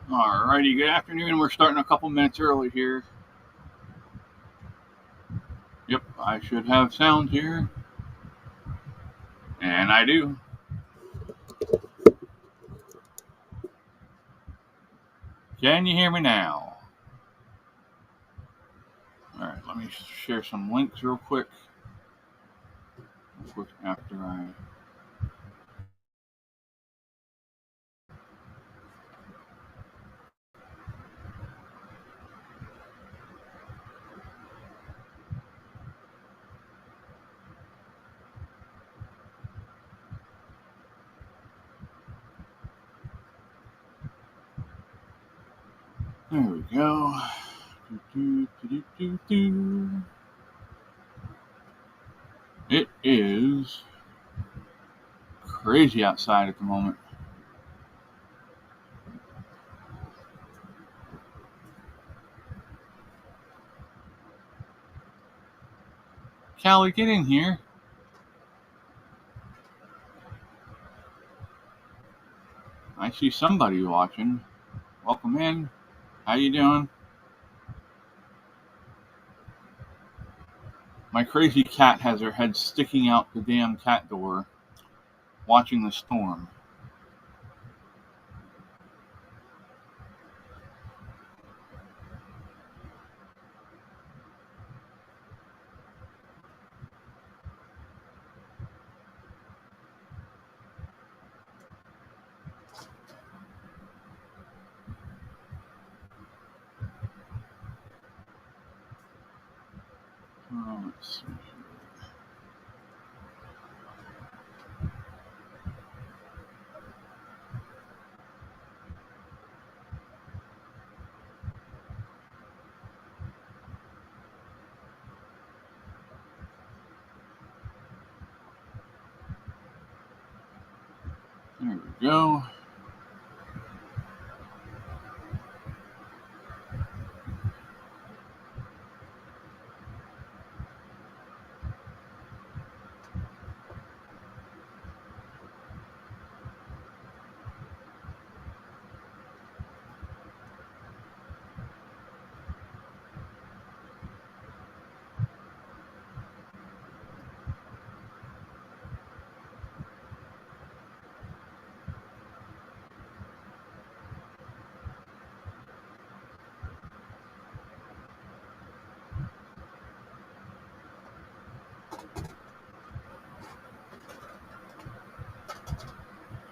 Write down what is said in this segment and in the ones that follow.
Alrighty, good afternoon. We're starting a couple minutes early here. Yep, I should have sound here. And I do. Can you hear me now? Alright, let me share some links real quick. After I. There we go. It is crazy outside at the moment. Callie, get in here. I see somebody watching. Welcome in. How you doing? My crazy cat has her head sticking out the damn cat door, watching the storm. Let's see. There we go.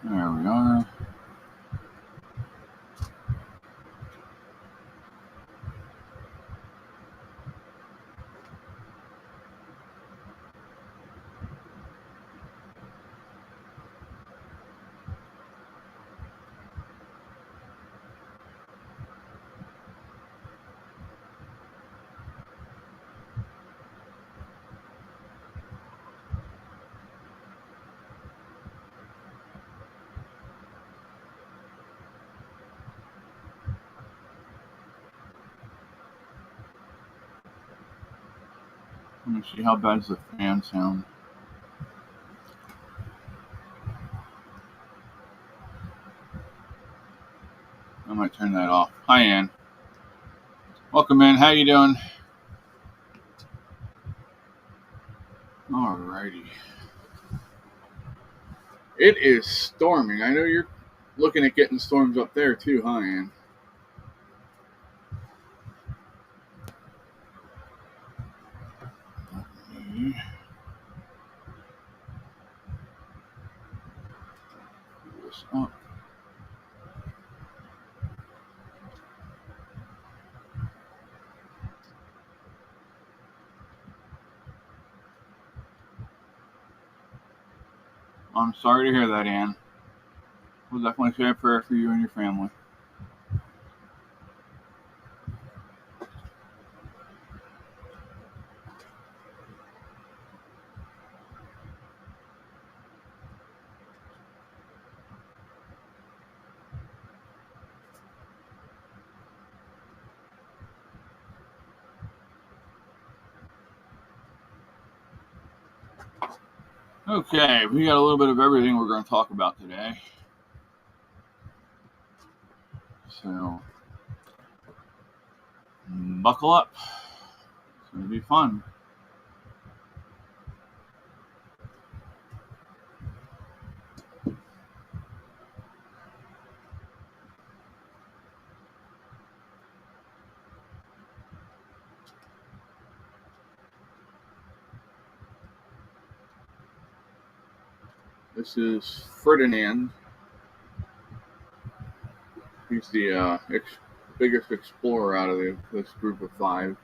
There we are. Let me see how bad's the fan sound. I might turn that off. Hi, Ann. Welcome in. How you doing? Alrighty. It is storming. I know you're looking at getting storms up there too, huh, Ann? This up. I'm sorry to hear that, Ann. We'll definitely say a prayer for you and your family. Okay, we got a little bit of everything we're going to talk about today. So, buckle up. It's going to be fun. This is Ferdinand. He's the biggest explorer out of this group of 5.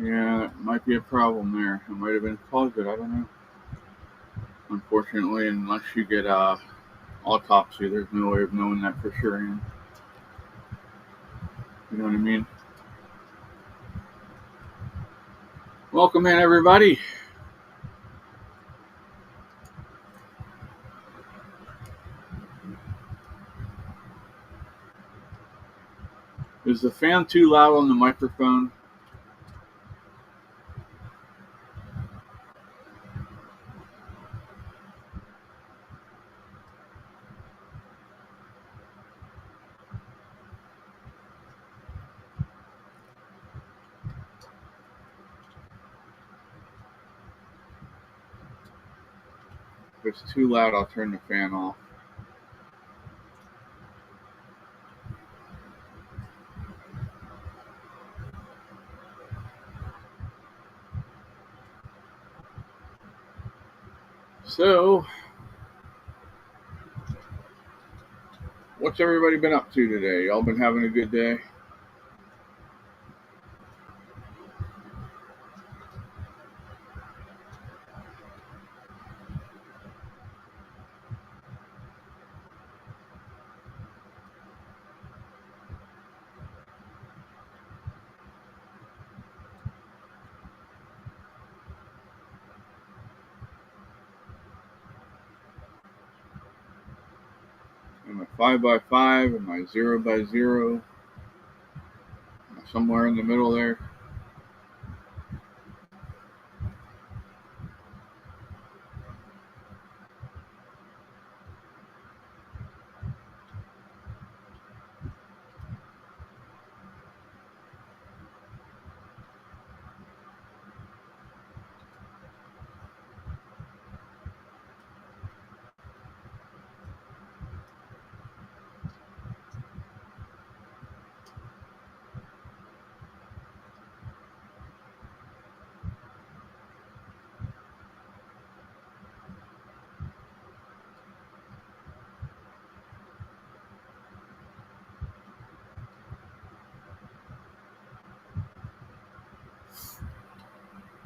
Yeah, that might be a problem there. It might have been caused it. I don't know. Unfortunately, unless you get autopsy, there's no way of knowing that for sure. You know what I mean? Welcome in, everybody. Is the fan too loud on the microphone? If it's too loud, I'll turn the fan off. So, what's everybody been up to today? Y'all been having a good day? Am I 5x5? Am I 0x0? Am I somewhere in the middle there?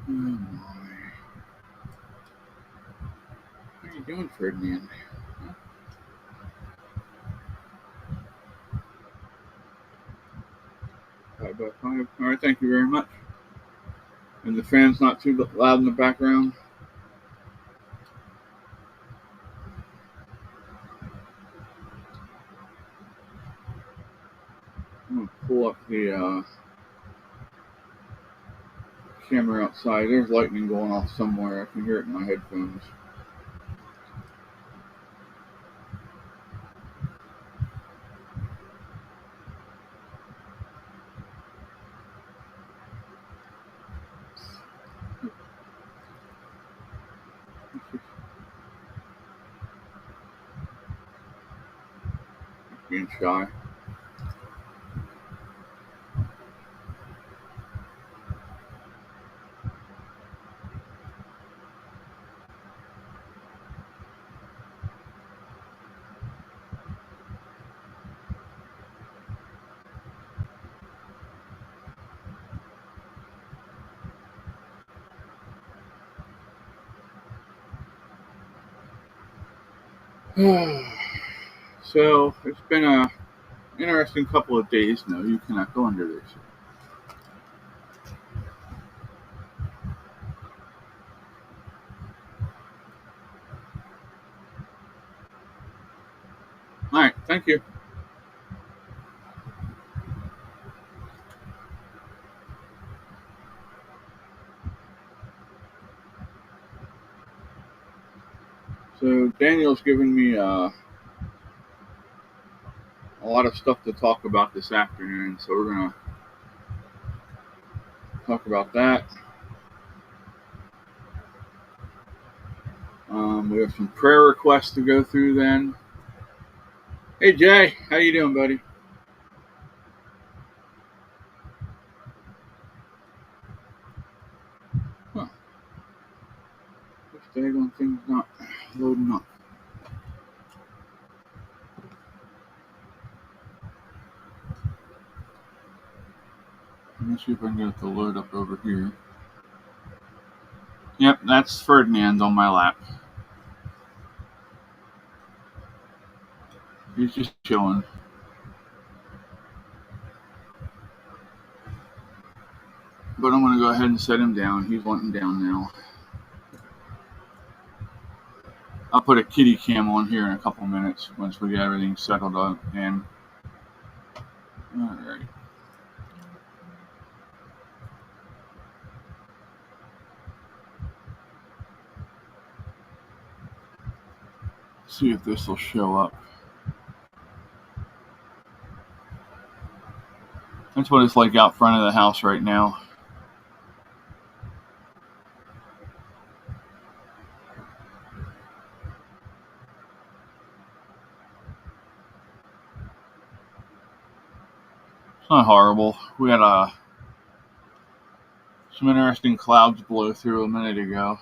Oh my. How are you doing, Ferdinand? 5x5. Alright, thank you very much. And the fan's not too loud in the background? I'm going to pull up the camera outside. There's lightning going off somewhere. I can hear it in my headphones. Being shy. So it's been a interesting couple of days. No, you cannot go under this. All right, thank you. So Daniel's given me a lot of stuff to talk about this afternoon. So we're gonna talk about that. We have some prayer requests to go through then. Hey Jay, how you doing, buddy? Huh. This daggone thing's not loading up. Let me see if I can get it to load up over here. Yep, that's Ferdinand on my lap. He's just chilling. But I'm going to go ahead and set him down. He's wanting down now. I'll put a kitty cam on here in a couple minutes once we get everything settled up. And alright. See if this will show up. That's what it's like out front of the house right now. It's not horrible. We had some interesting clouds blow through a minute ago.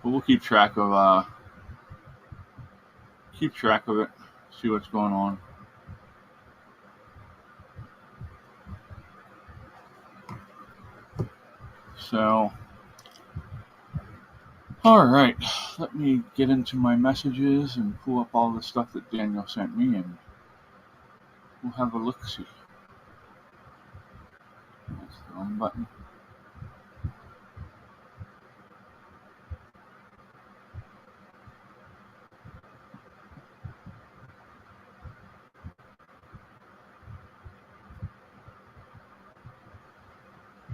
But we'll keep track of it. See what's going on. So, all right, let me get into my messages and pull up all the stuff that Daniel sent me, and we'll have a look-see. That's the wrong button.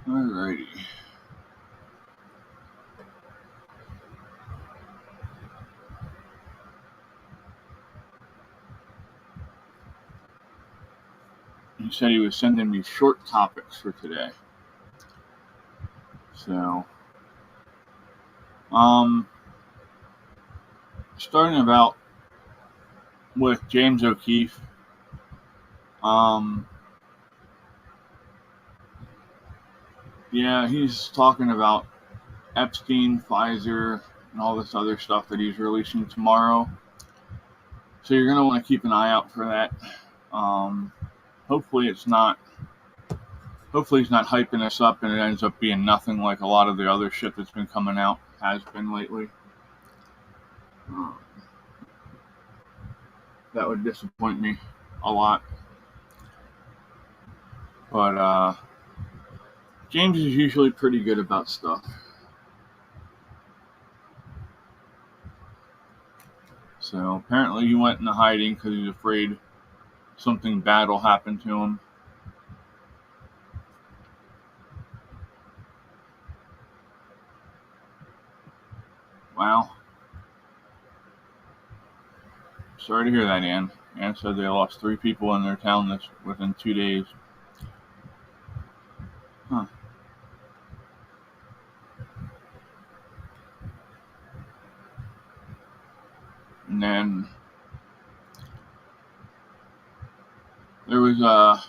Alrighty. He said he was sending me short topics for today. So, starting about with James O'Keefe. Yeah, he's talking about Epstein, Pfizer, and all this other stuff that he's releasing tomorrow. So you're gonna want to keep an eye out for that. Hopefully he's not hyping us up and it ends up being nothing like a lot of the other shit that's been coming out has been lately. That would disappoint me a lot. But James is usually pretty good about stuff. So apparently he went into hiding because he's afraid something bad will happen to him. Wow. Sorry to hear that, Ann. Ann said they lost 3 people in their town within 2 days. Huh. And then there was a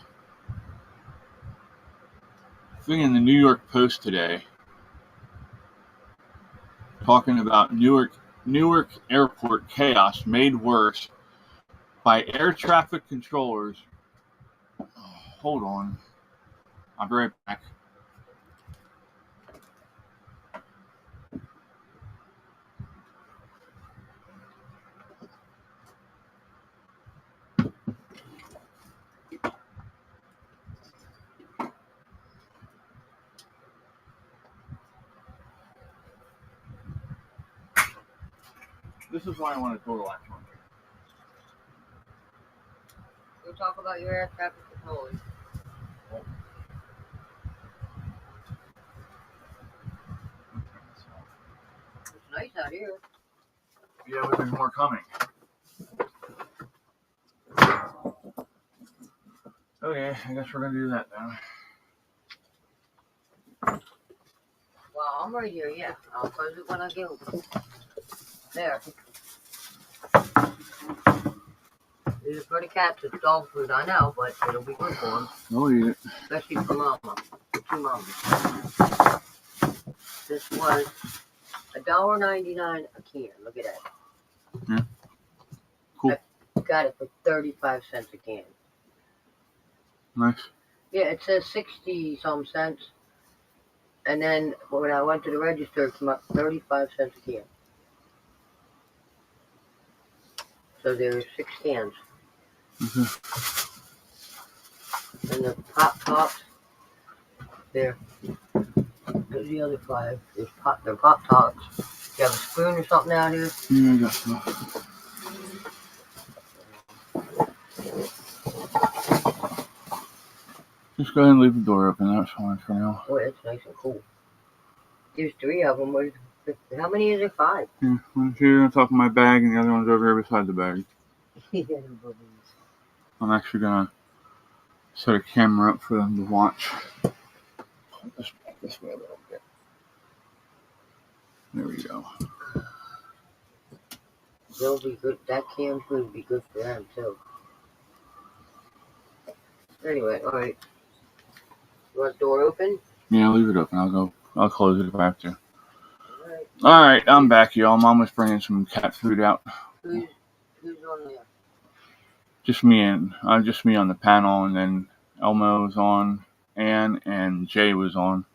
thing in the New York Post today talking about Newark airport chaos made worse by air traffic controllers. Oh, hold on. I'll be right back. This is why I want a total latch on. We'll talk about your air traffic controllers. It's nice out here. Yeah, but there's more coming. Okay, I guess we're gonna do that now. Well, I'm right here, yeah. I'll close it when I get home. There. These are for the cats. It's dog food, I know, but it'll be good for them. They'll eat it. Especially for Mama. For two mamas. This was $1.99 a can. Look at that. Yeah. Cool. I got it for 35 cents a can. Nice. Yeah, it says 60-some cents. And then when I went to the register, it came up 35 cents a can. So there's 6 cans. Mm-hmm. And the Pop Tops, there's the other 5. They're Pop Tops. You have a spoon or something out here? Yeah, I got some. Just go ahead and leave the door open. That's fine for now. Boy, that's nice and cool. There's 3 of them. How many is there? 5? Yeah, one's here on top of my bag, and the other one's over here beside the bag. I'm actually gonna set a camera up for them to watch. This way a little bit. There we go. They'll be good. That canned food would be good for them too. Anyway, all right. You want the door open? Yeah, leave it open. I'll close it if I have to. All right, I'm back, y'all. Mom was bringing some cat food out. Who's on there? Just me on the panel, and then Elmo was on, Ann and Jay was on.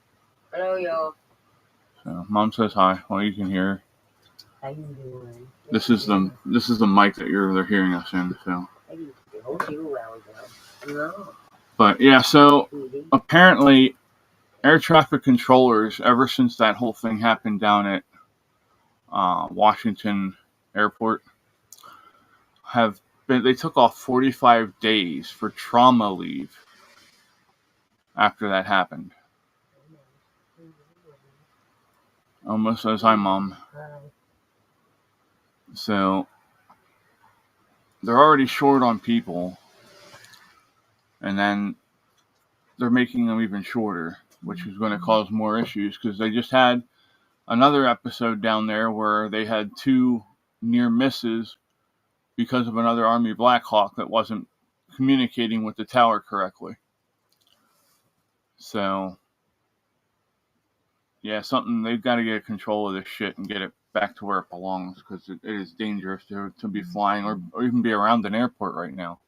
Hello, y'all. So Mom says hi. Well, you can hear her. How you doing? This is the mic that they're hearing us in. So. But yeah, so apparently, air traffic controllers, ever since that whole thing happened down at Washington Airport, they took off 45 days for trauma leave after that happened. Almost says hi, Mom. So they're already short on people, and then they're making them even shorter, which is going to cause more issues, because they just had another episode down there where they had 2 near misses because of another Army Black Hawk that wasn't communicating with the tower correctly. So, yeah, they've got to get control of this shit and get it back to where it belongs, because it is dangerous to be flying or even be around an airport right now.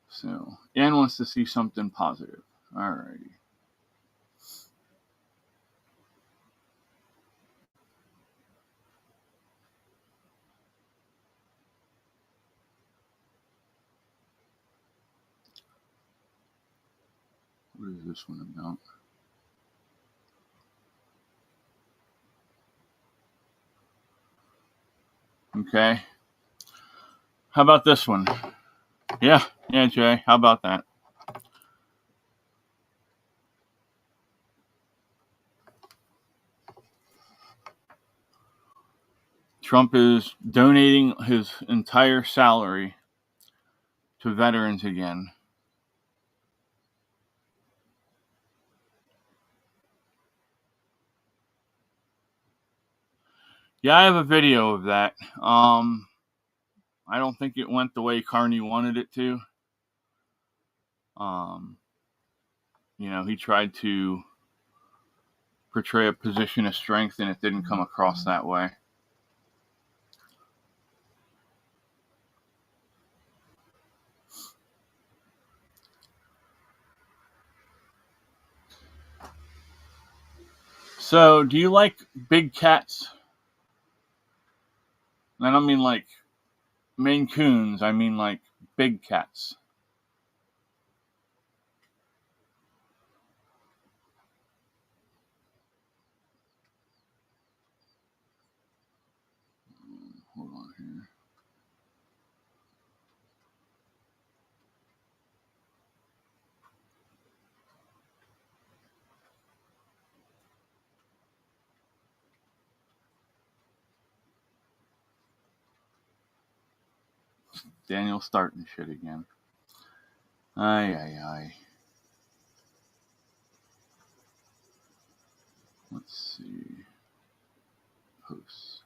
So, Ann wants to see something positive. Alrighty. What is this one about? Okay. How about this one? Yeah, Jay. How about that? Trump is donating his entire salary to veterans again. Yeah, I have a video of that. I don't think it went the way Carney wanted it to. He tried to portray a position of strength, and it didn't come across that way. So, do you like big cats? I don't mean like Maine Coons. I mean like big cats. Daniel's starting shit again. Ay. Let's see. Posts.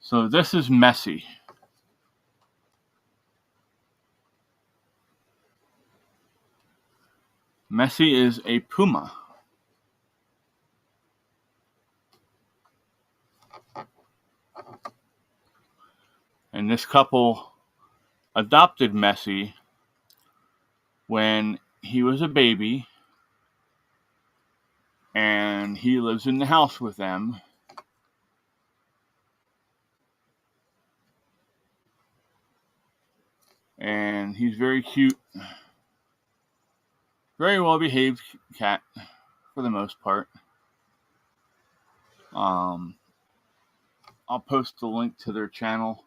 So this is Messy. Messy is a puma. And this couple adopted Messy when he was a baby, and he lives in the house with them. And he's very cute, very well behaved cat for the most part. I'll post the link to their channel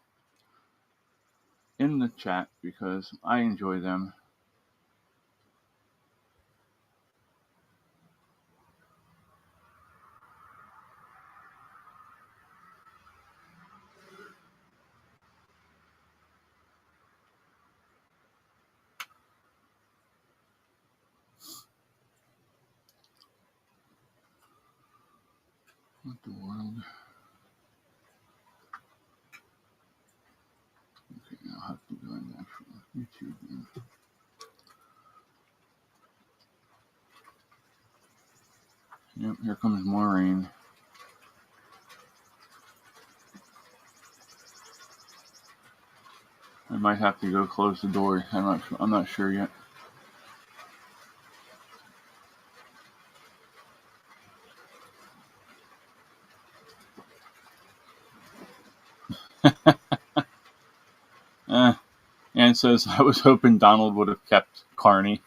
in the chat because I enjoy them. What the world? Okay, I'll have to go in actual YouTube then. Yep, here comes more rain. I might have to go close the door. I'm not sure yet. Ann says, I was hoping Donald would have kept Carney.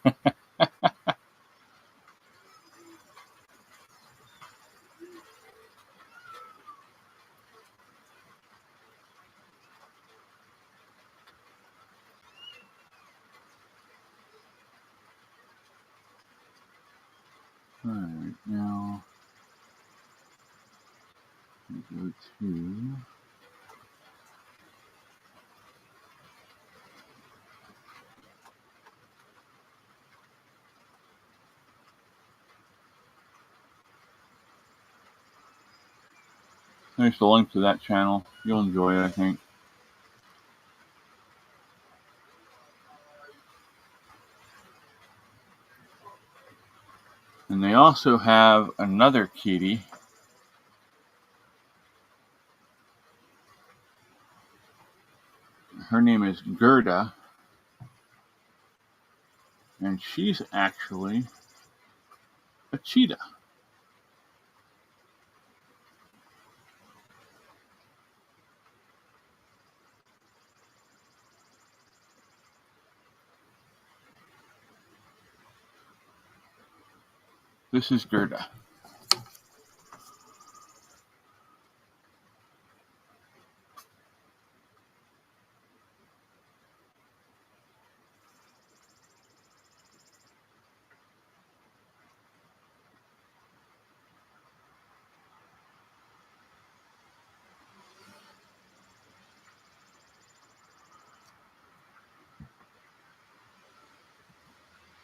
Alright, now we go to there's the link to that channel. You'll enjoy it, I think. And they also have another kitty. Her name is Gerda. And she's actually a cheetah. This is Gerda.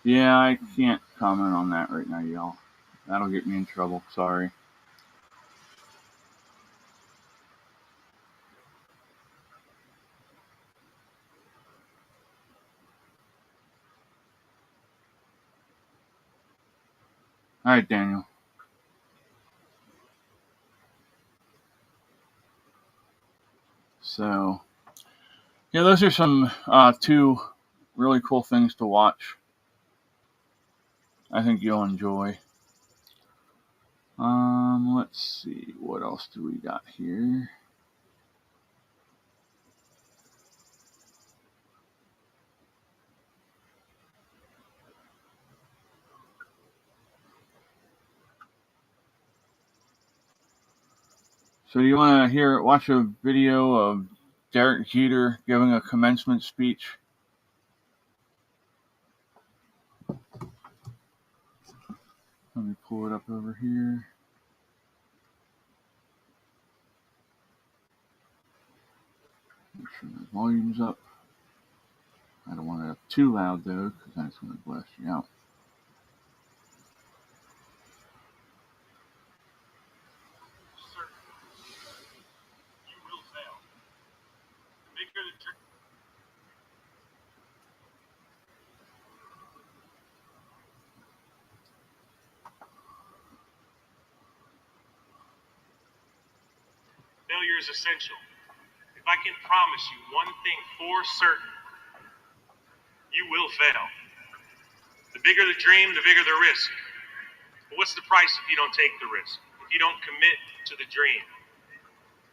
Yeah, I can't comment on that right now, y'all. That'll get me in trouble. Sorry. All right, Daniel. So, yeah, those are some two really cool things to watch. I think you'll enjoy. Let's see. What else do we got here? So you want to watch a video of Derek Jeter giving a commencement speech? Let me pull it up over here. Volume's up. I don't want it up too loud though, because then it's going to blast you out. Failure is essential. If I can promise you one thing for certain, you will fail. The bigger the dream, the bigger the risk. But what's the price if you don't take the risk? If you don't commit to the dream?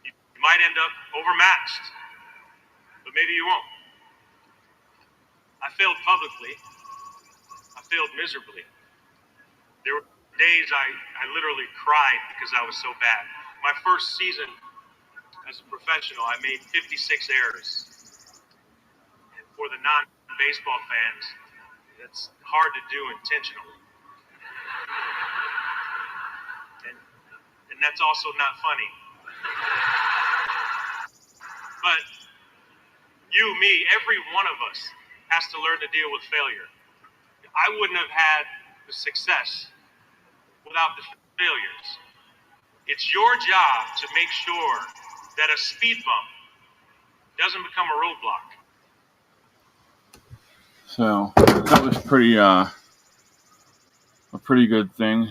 You might end up overmatched, but maybe you won't. I failed publicly. I failed miserably. There were days I literally cried because I was so bad. My first season as a professional, I made 56 errors. And for the non-baseball fans, that's hard to do intentionally. And that's also not funny. But you, me, every one of us has to learn to deal with failure. I wouldn't have had the success without the failures. It's your job to make sure that a speed bump doesn't become a roadblock. So that was a pretty good thing.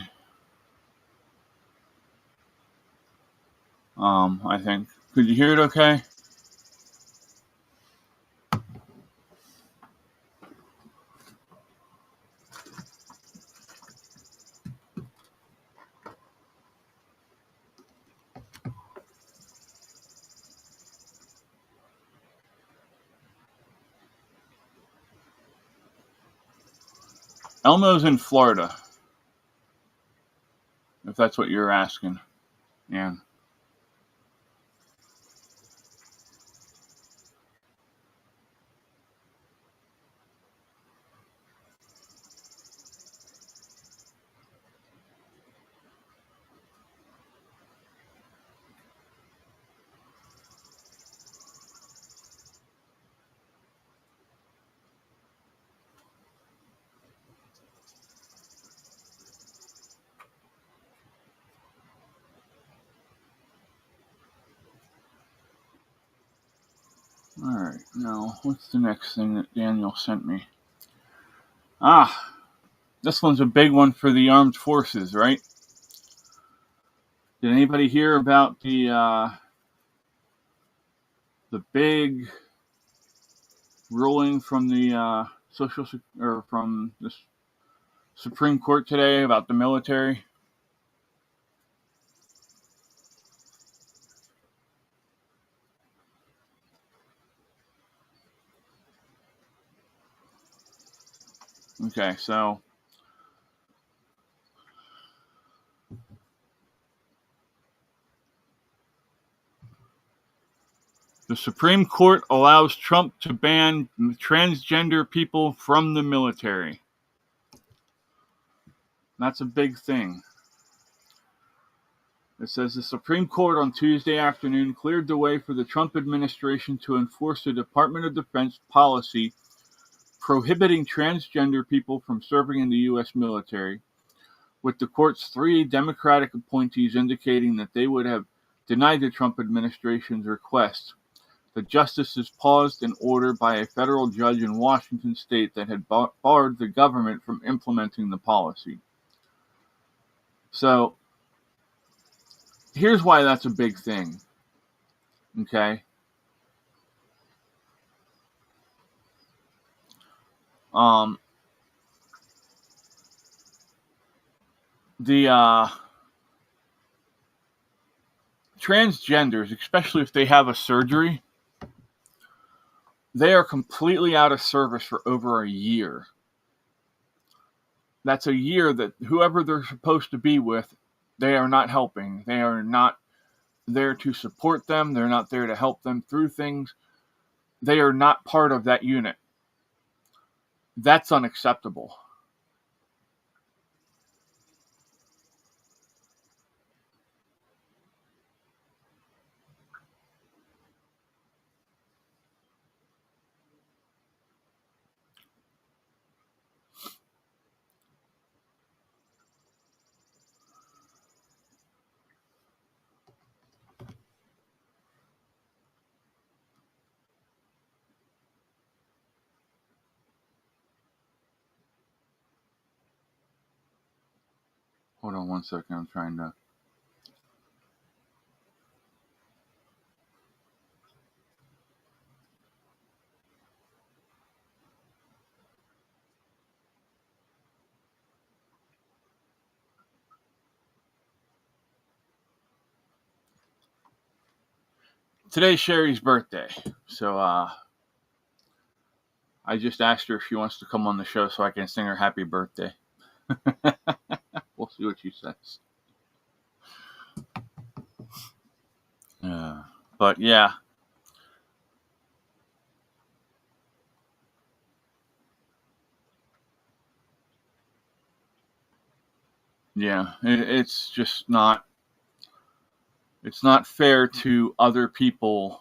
I think. Could you hear it okay? Elmo's in Florida, if that's what you're asking. Yeah. Alright, now, what's the next thing that Daniel sent me? This one's a big one for the armed forces, right? Did anybody hear about the big ruling from the from the Supreme Court today about the military? Okay, so the Supreme Court allows Trump to ban transgender people from the military. That's a big thing. It says the Supreme Court on Tuesday afternoon cleared the way for the Trump administration to enforce the Department of Defense policy prohibiting transgender people from serving in the U.S. military, with the court's 3 Democratic appointees indicating that they would have denied the Trump administration's request. The justices paused an order by a federal judge in Washington state that had barred the government from implementing the policy. So, here's why that's a big thing. Okay? The transgenders, especially if they have a surgery, they are completely out of service for over a year. That's a year that whoever they're supposed to be with, they are not helping. They are not there to support them. They're not there to help them through things. They are not part of that unit. That's unacceptable. Hold on one second. I'm trying to. Today's Sherry's birthday, so I just asked her if she wants to come on the show so I can sing her happy birthday. We'll see what she says. But yeah. Yeah, it's just not. It's not fair to other people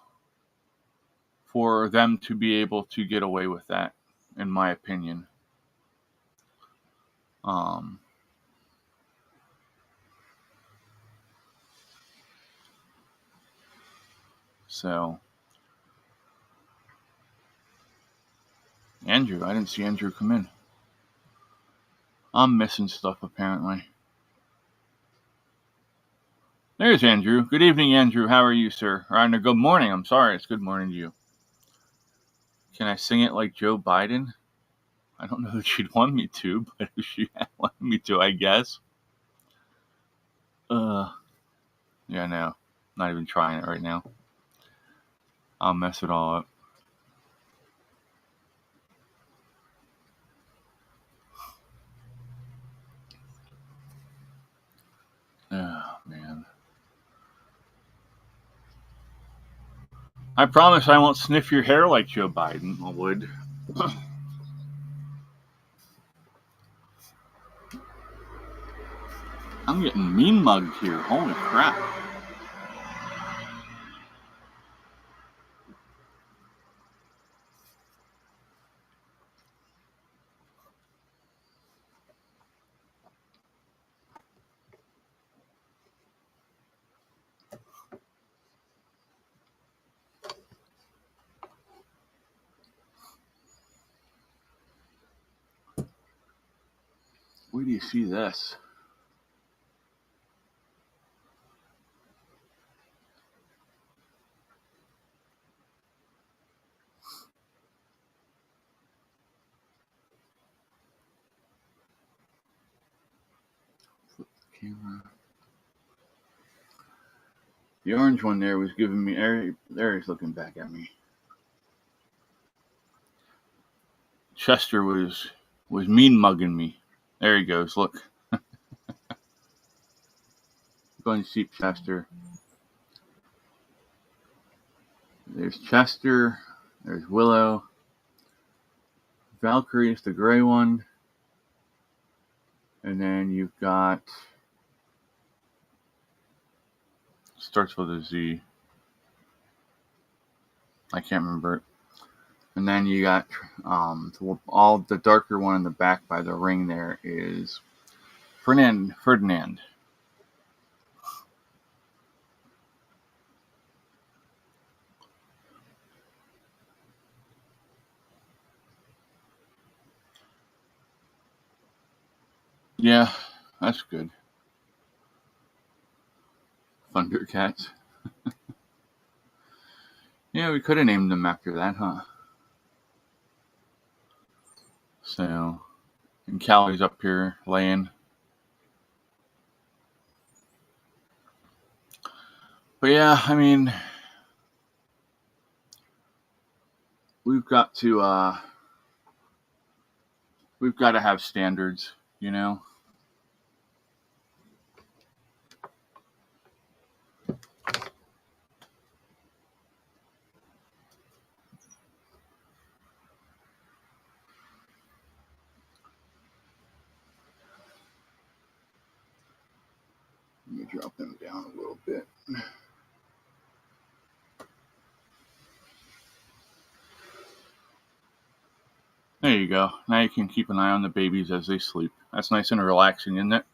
for them to be able to get away with that, in my opinion. So, Andrew, I didn't see Andrew come in. I'm missing stuff apparently. There's Andrew. Good evening, Andrew. How are you, sir? Or no, good morning. I'm sorry. It's good morning to you. Can I sing it like Joe Biden? I don't know that she'd want me to, but if she wanted me to, I guess. Yeah, no. Not even trying it right now. I'll mess it all up. Oh, man. I promise I won't sniff your hair like Joe Biden would. I'm getting mean mugged here. Holy crap. Where do you see this? Camera. The orange one there was giving me. There he's looking back at me. Chester was mean mugging me. There he goes. Look. Going to see Chester. There's Chester. There's Willow. Valkyrie is the gray one. And then you've got. Starts with a Z. I can't remember it. And then you got all the darker one in the back by the ring there is Ferdinand. Yeah, that's good. Thundercats. Yeah, we could have named them after that, huh? So, and Callie's up here laying. But yeah, I mean, we've got to have standards, you know. Let me drop them down a little bit. There you go. Now you can keep an eye on the babies as they sleep. That's nice and relaxing, isn't it?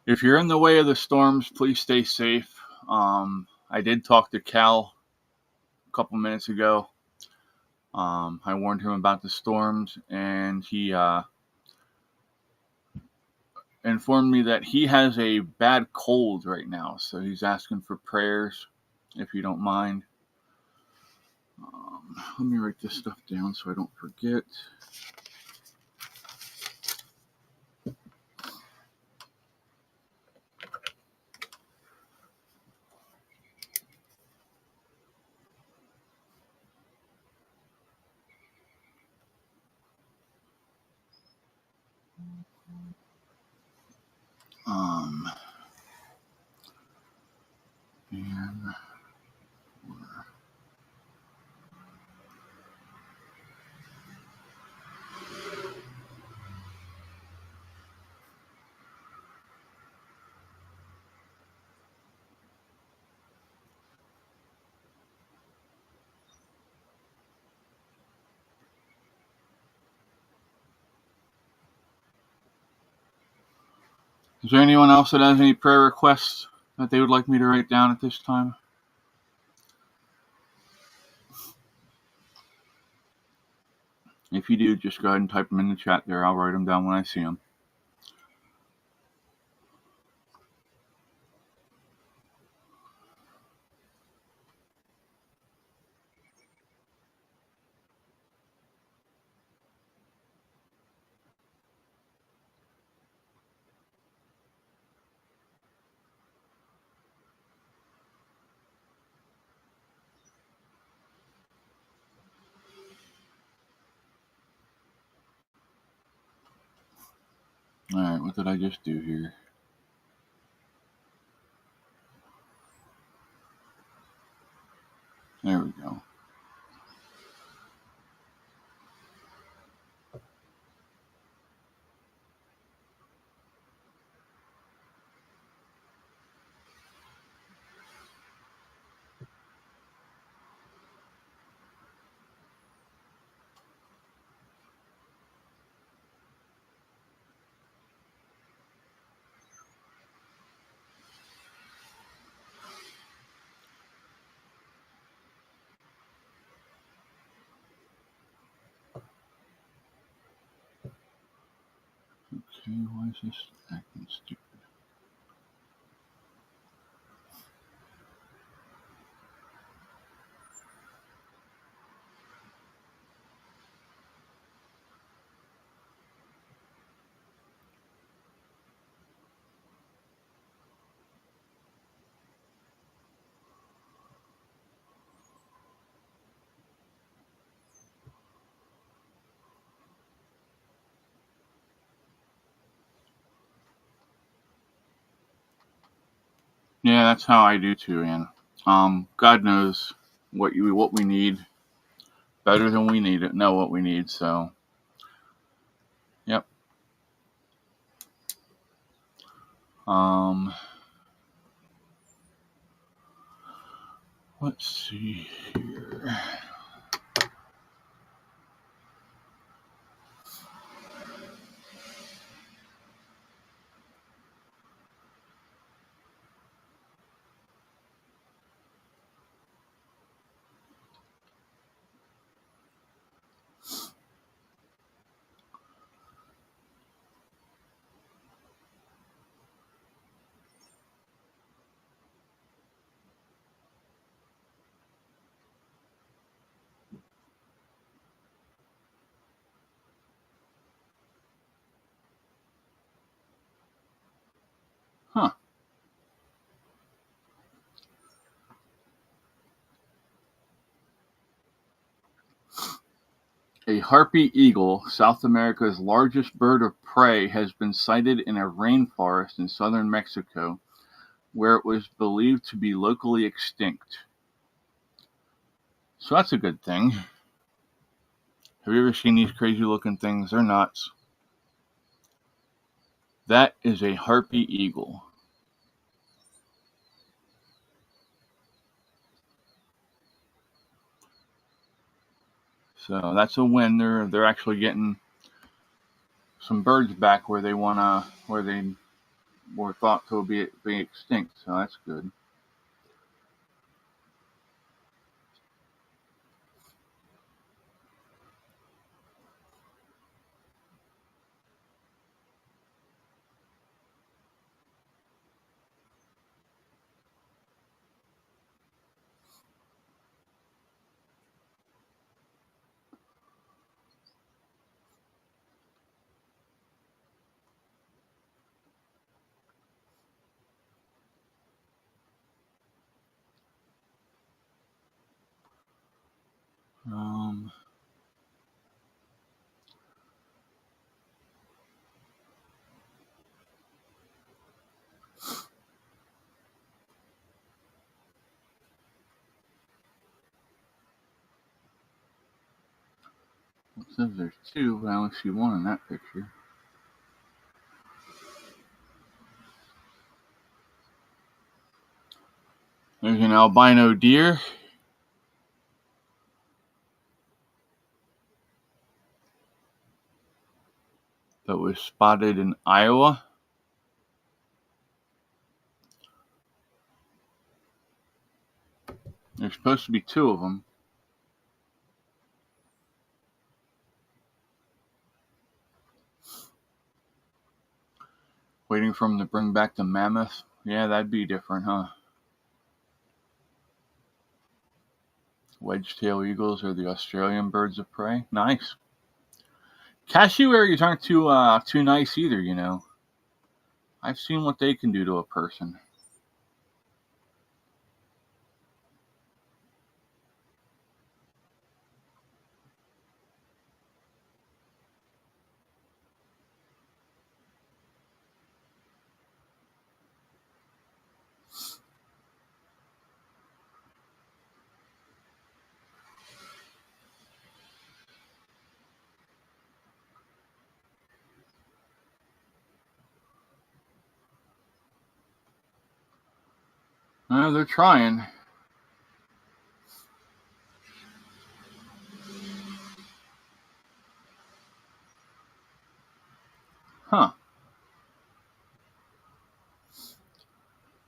If you're in the way of the storms, please stay safe. I did talk to Cal a couple minutes ago. I warned him about the storms, and he informed me that he has a bad cold right now, so he's asking for prayers, if you don't mind. Let me write this stuff down so I don't forget. And is there anyone else that has any prayer requests that they would like me to write down at this time? If you do, just go ahead and type them in the chat there. I'll write them down when I see them. Alright, what did I just do here? There we go. Okay, why is this acting stupid? Yeah, that's how I do too, Ann. God knows what we need better than we need it. Know what we need. So, yep. Let's see here. Huh. A harpy eagle, South America's largest bird of prey, has been sighted in a rainforest in southern Mexico, where it was believed to be locally extinct. So that's a good thing. Have you ever seen these crazy looking things? They're nuts. That is a harpy eagle. So that's a win. They're actually getting some birds back where they were thought to be extinct, so that's good. Um, it says there's two, but I only see one in that picture. There's an albino deer that was spotted in Iowa. There's supposed to be two of them. Waiting for them to bring back the mammoth. Yeah, that'd be different, huh? Wedge-tailed eagles are the Australian birds of prey. Nice. Cassowaries aren't too nice either, you know. I've seen what they can do to a person. They're trying. Huh.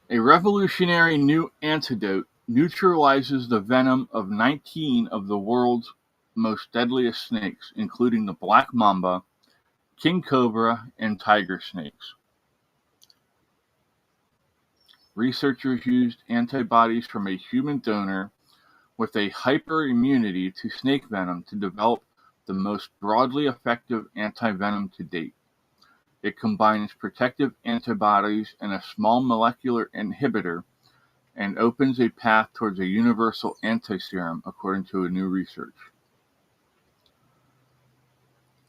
A revolutionary new antidote neutralizes the venom of 19 of the world's most deadliest snakes, including the black mamba, king cobra, and tiger snakes. Researchers used antibodies from a human donor with a hyperimmunity to snake venom to develop the most broadly effective antivenom to date. It combines protective antibodies and a small molecular inhibitor and opens a path towards a universal antiserum, according to a new research.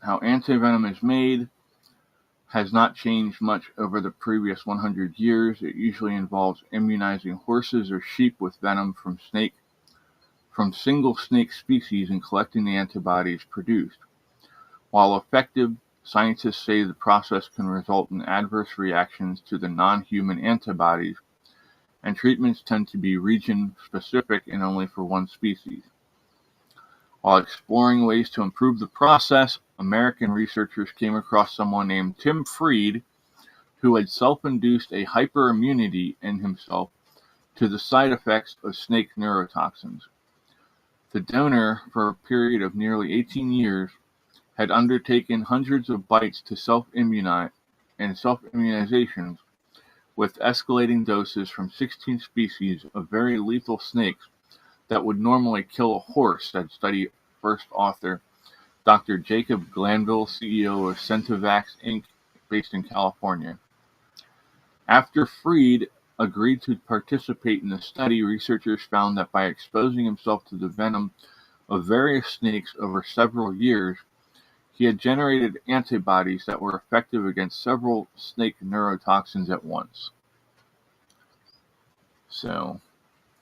How antivenom is made has not changed much over the previous 100 years. It usually involves immunizing horses or sheep with venom from single snake species and collecting the antibodies produced. While effective, scientists say the process can result in adverse reactions to the non-human antibodies, and treatments tend to be region-specific and only for one species. While exploring ways to improve the process, American researchers came across someone named Tim Fried, who had self-induced a hyperimmunity in himself to the side effects of snake neurotoxins. The donor, for a period of nearly 18 years, had undertaken hundreds of bites to self-immunize and self-immunizations with escalating doses from 16 species of very lethal snakes that would normally kill a horse, said study first author Dr. Jacob Glanville, CEO of Centovax Inc., based in California. After Fried agreed to participate in the study, researchers found that by exposing himself to the venom of various snakes over several years, he had generated antibodies that were effective against several snake neurotoxins at once. So,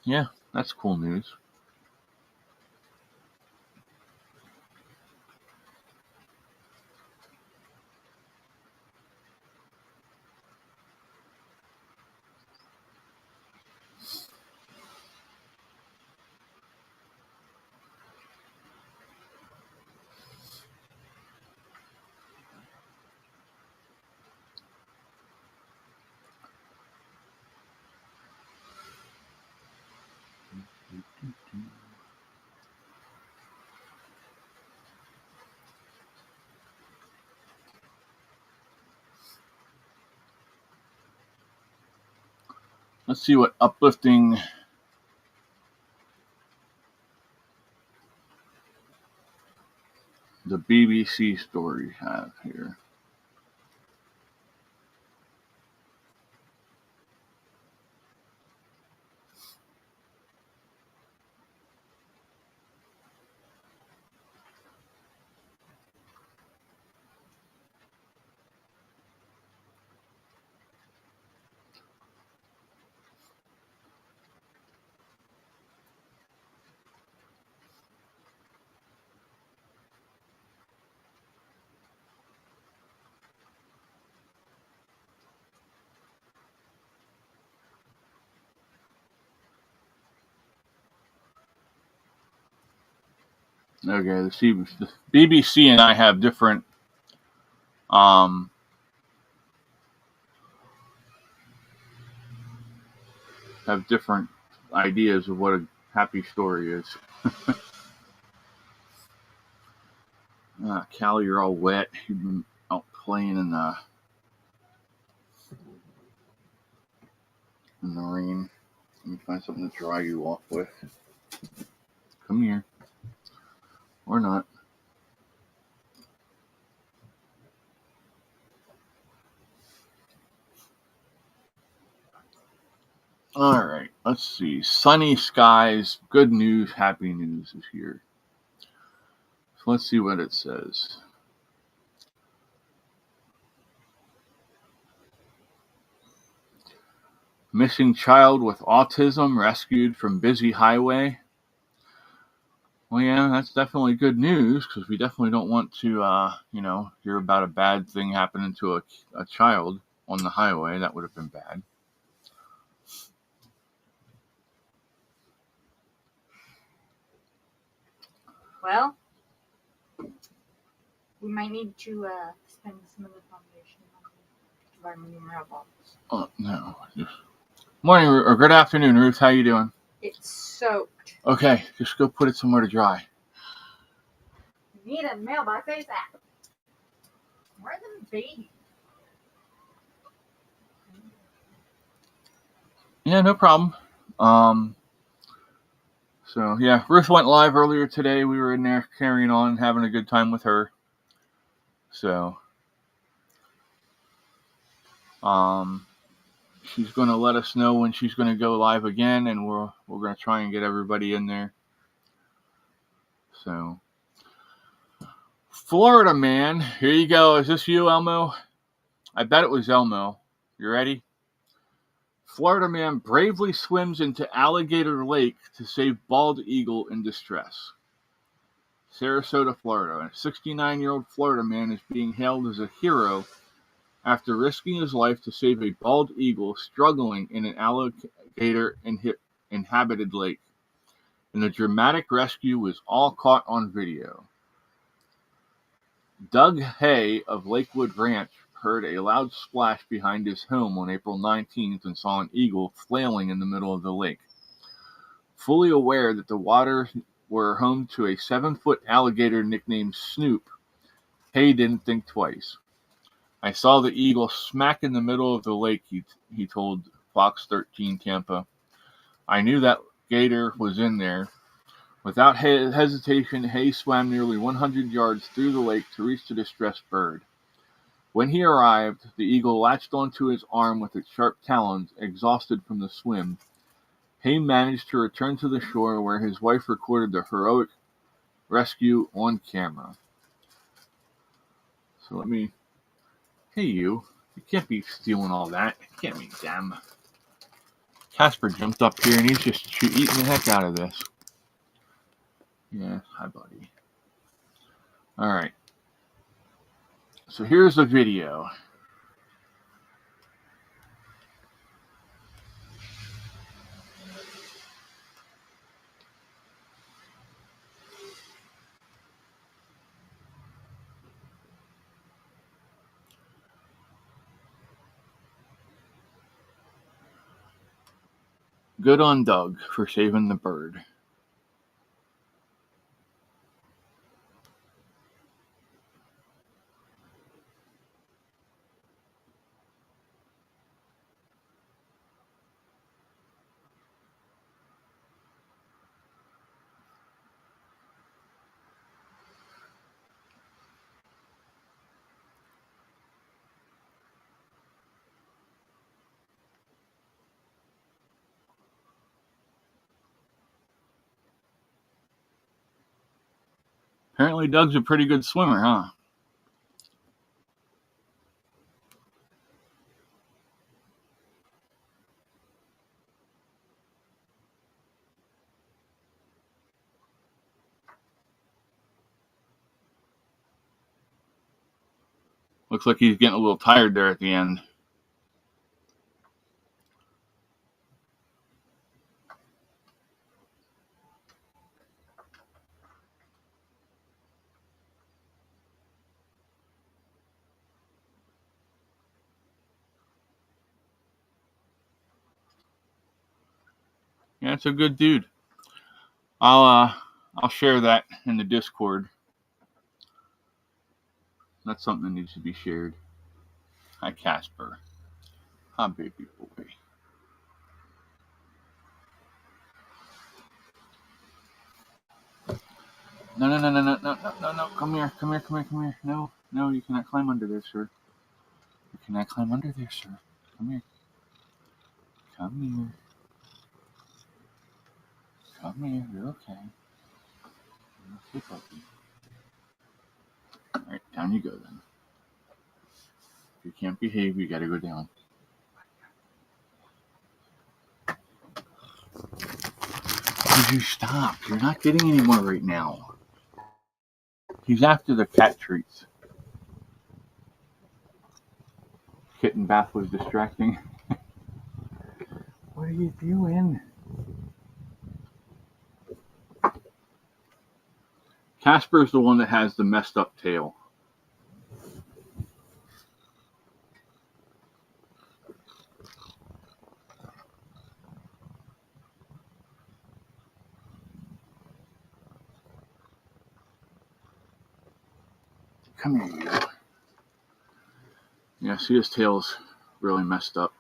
yeah, that's cool news. Let's see what uplifting the BBC stories have here. Okay, the BBC and I have different um, ideas of what a happy story is. Callie, you're all wet. You've been out playing in the rain. Let me find something to dry you off with. Come here. Or not. All right, let's see. Sunny skies, good news, happy news is here. So let's see what it says. Missing child with autism rescued from busy highway. Well, yeah, that's definitely good news because we definitely don't want to, hear about a bad thing happening to a child on the highway. That would have been bad. Well, we might need to spend some of the foundation money to buy new mailbox. Oh, no. Morning, or good afternoon, Ruth. How you doing? It's soaked. Okay, just go put it somewhere to dry. We need a mailbox ASAP. Where's the baby? Yeah, no problem. So, yeah, Ruth went live earlier today. We were in there carrying on, having a good time with her. So, she's going to let us know when she's going to go live again, and we're going to try and get everybody in there. So, Florida man, here you go. Is this you, Elmo? I bet it was Elmo. You ready? Florida man bravely swims into alligator lake to save bald eagle in distress. Sarasota, Florida. A 69-year-old Florida man is being hailed as a hero after risking his life to save a bald eagle struggling in an alligator inhabited lake. And the dramatic rescue was all caught on video. Doug Hay of Lakewood Ranch heard a loud splash behind his home on April 19th and saw an eagle flailing in the middle of the lake. Fully aware that the waters were home to a 7-foot alligator nicknamed Snoop, Hay didn't think twice. I saw the eagle smack in the middle of the lake, he told Fox 13 Tampa. I knew that gator was in there. Without hesitation, Hay swam nearly 100 yards through the lake to reach the distressed bird. When he arrived, the eagle latched onto his arm with its sharp talons, exhausted from the swim. Hay managed to return to the shore where his wife recorded the heroic rescue on camera. So hey you can't be stealing all that. It can't be them. Casper jumped up here and he's just eating the heck out of this. Yeah, hi buddy. Alright. So here's the video. Good on Doug for saving the bird. Apparently Doug's a pretty good swimmer, huh? Looks like he's getting a little tired there at the end. Yeah, it's a good dude. I'll share that in the Discord. That's something that needs to be shared. Hi, Casper. Hi, baby boy. No. Come here. No, you cannot climb under there, sir. You cannot climb under there, sir. Come here. Come here. You're okay. You're okay, puppy. Alright, down you go then. If you can't behave, you gotta go down. Would you stop? You're not getting any more right now. He's after the cat treats. Kitten bath was distracting. What are you doing? Casper's the one that has the messed up tail. Come here, you. Yeah, see, his tail's really messed up.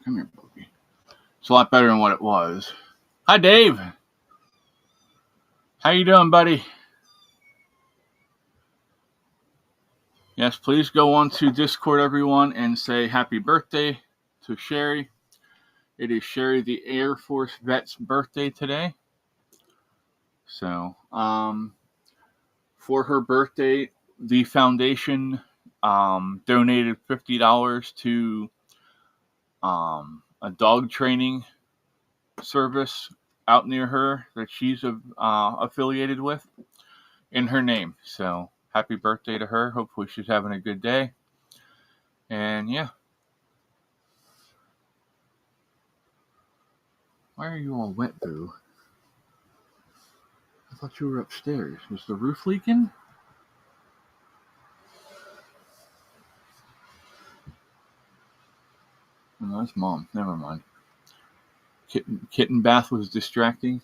Come here, Bobby. It's a lot better than what it was. Hi, Dave. How you doing, buddy? Yes, please go on to Discord, everyone, and say happy birthday to Sherry. It is Sherry, the Air Force vet's birthday today. So, for her birthday, the foundation donated $50 to a dog training service out near her that she's affiliated with in her name. So, happy birthday to her. Hopefully she's having a good day. And yeah. Why are you all wet, Boo? I thought you were upstairs. Was the roof leaking? No, that's Mom. Never mind. Kitten bath was distracting.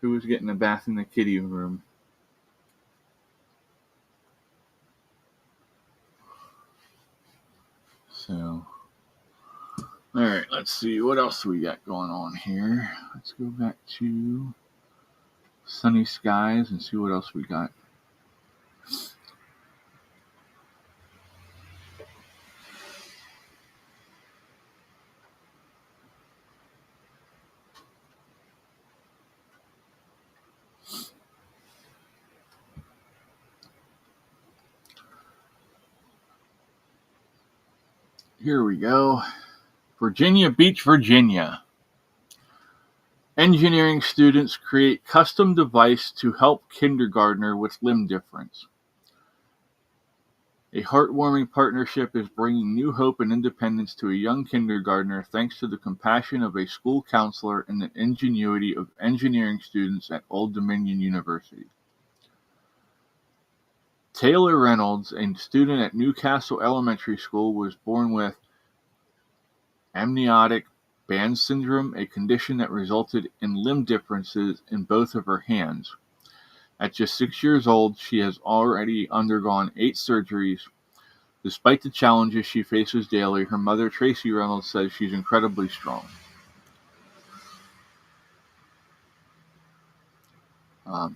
Who was getting a bath in the kitty room? So, alright, let's see what else we got going on here. Let's go back to sunny skies and see what else we got. Here we go. Virginia Beach, Virginia. Engineering students create custom device to help kindergartner with limb difference. A heartwarming partnership is bringing new hope and independence to a young kindergartner thanks to the compassion of a school counselor and the ingenuity of engineering students at Old Dominion University. Taylor Reynolds, a student at Newcastle Elementary School, was born with amniotic band syndrome, a condition that resulted in limb differences in both of her hands. At just 6 years old, she has already undergone 8 surgeries. Despite the challenges she faces daily, her mother, Tracy Reynolds, says she's incredibly strong.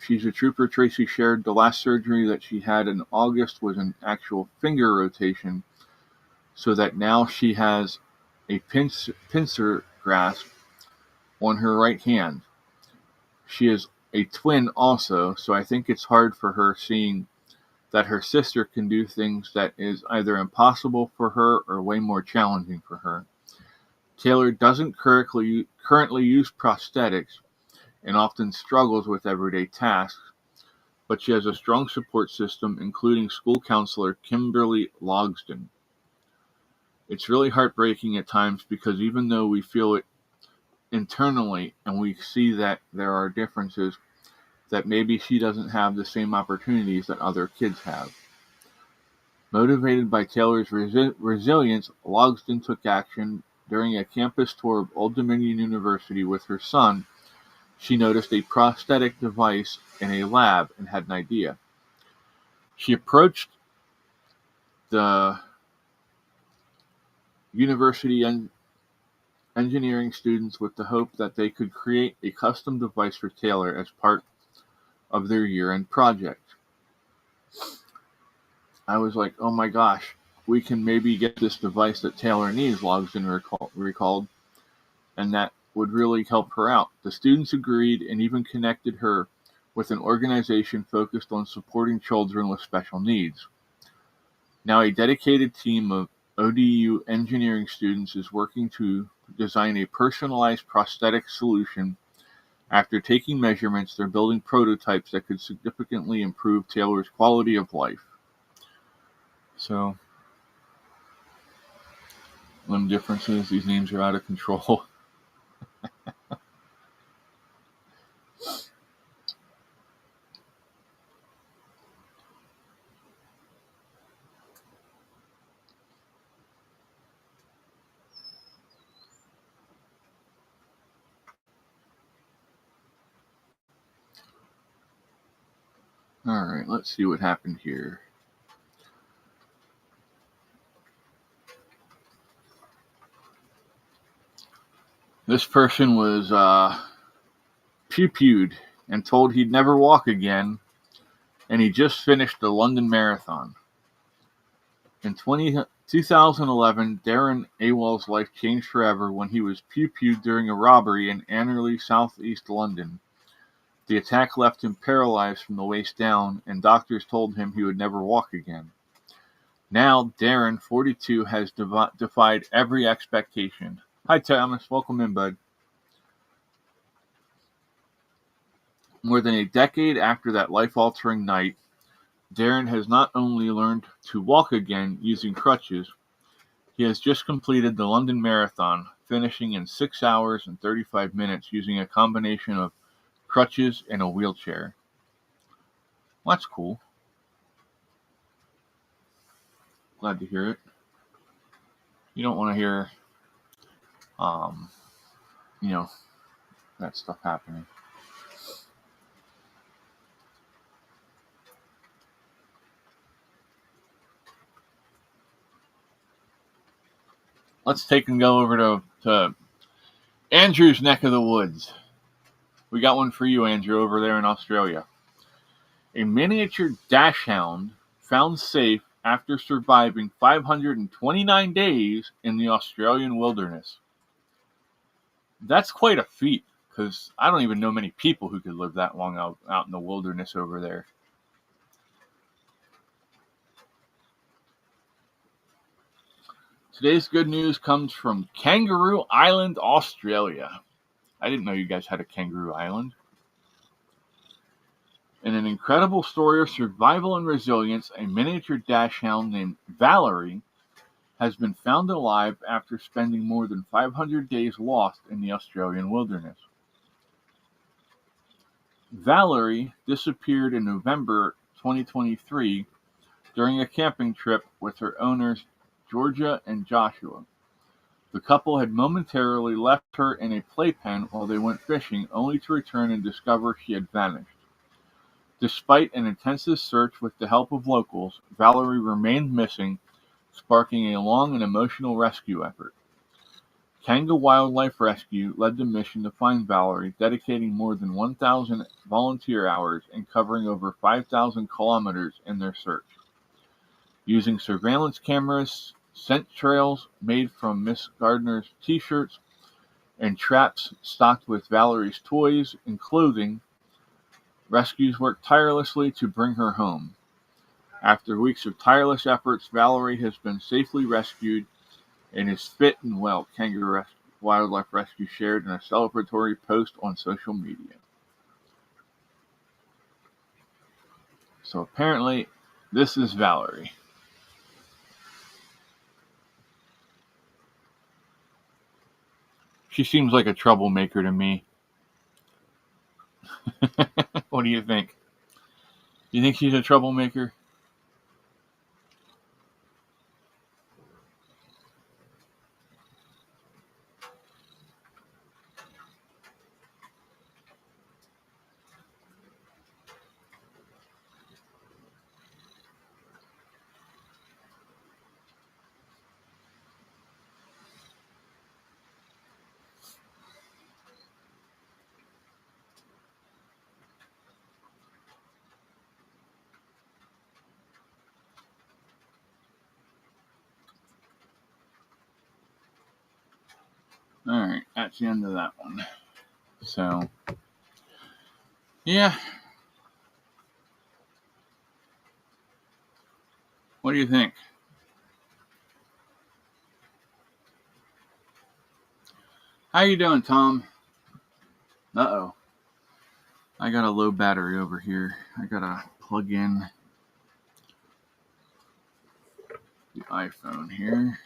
She's a trooper. Tracy shared the last surgery that she had in August was an actual finger rotation, so that now she has a pincer grasp on her right hand. She is a twin also, so I think it's hard for her seeing that her sister can do things that is either impossible for her or way more challenging for her. Taylor doesn't currently use prosthetics and often struggles with everyday tasks, but she has a strong support system, including school counselor Kimberly Logsdon. It's really heartbreaking at times because even though we feel it internally and we see that there are differences, that maybe she doesn't have the same opportunities that other kids have. Motivated by Taylor's resilience, Logsdon took action. During a campus tour of Old Dominion University with her son, she noticed a prosthetic device in a lab and had an idea. She approached the university engineering students with the hope that they could create a custom device for Taylor as part of their year-end project. I was like, oh my gosh, we can maybe get this device that Taylor needs, Logsdon recalled, and that would really help her out. The students agreed and even connected her with an organization focused on supporting children with special needs. Now a dedicated team of ODU engineering students is working to design a personalized prosthetic solution. After taking measurements, they're building prototypes that could significantly improve Taylor's quality of life. So, limb differences, these names are out of control. Alright, let's see what happened here. This person was pew-pewed and told he'd never walk again, and he just finished the London Marathon. In 2011, Darren Awol's life changed forever when he was pew-pewed during a robbery in Anerley, southeast London. The attack left him paralyzed from the waist down, and doctors told him he would never walk again. Now, Darren, 42, has defied every expectation. Hi, Thomas. Welcome in, bud. More than a decade after that life-altering night, Darren has not only learned to walk again using crutches, he has just completed the London Marathon, finishing in 6 hours and 35 minutes using a combination of crutches and a wheelchair. Well, that's cool. Glad to hear it. You don't want to hear, that stuff happening. Let's take and go over to Andrew's neck of the woods. We got one for you, Andrew, over there in Australia. A miniature dachshund found safe after surviving 529 days in the Australian wilderness. That's quite a feat, because I don't even know many people who could live that long out in the wilderness over there. Today's good news comes from Kangaroo Island, Australia. I didn't know you guys had a Kangaroo Island. In an incredible story of survival and resilience, a miniature dachshund named Valerie has been found alive after spending more than 500 days lost in the Australian wilderness. Valerie disappeared in November 2023 during a camping trip with her owners Georgia and Joshua. The couple had momentarily left her in a playpen while they went fishing, only to return and discover she had vanished. Despite an intensive search with the help of locals, Valerie remained missing, sparking a long and emotional rescue effort. Kanga Wildlife Rescue led the mission to find Valerie, dedicating more than 1,000 volunteer hours and covering over 5,000 kilometers in their search. Using surveillance cameras, scent trails made from Miss Gardner's t-shirts, and traps stocked with Valerie's toys and clothing. Rescues work tirelessly to bring her home. After weeks of tireless efforts, Valerie has been safely rescued and is fit and well, Kangaroo Wildlife Rescue shared in a celebratory post on social media. So apparently, this is Valerie. She seems like a troublemaker to me. What do you think? You think she's a troublemaker? Alright, that's the end of that one. So, yeah. What do you think? How you doing, Tom? Uh-oh. I got a low battery over here. I gotta plug in the iPhone here.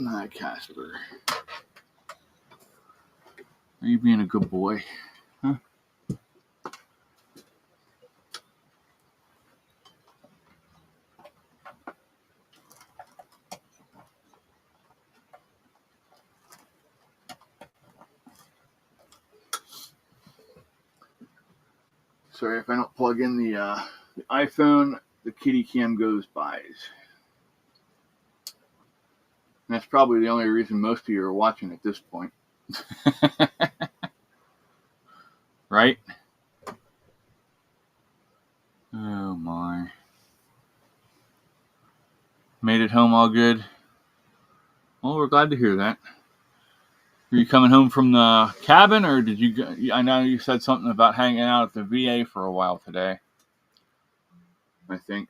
Hi, Casper. Are you being a good boy? Huh? Sorry if I don't plug in the iPhone, the kitty cam goes by. And that's probably the only reason most of you are watching at this point. Right? Oh my. Made it home all good? Well, we're glad to hear that. Are you coming home from the cabin, or did you go? I know you said something about hanging out at the VA for a while today, I think.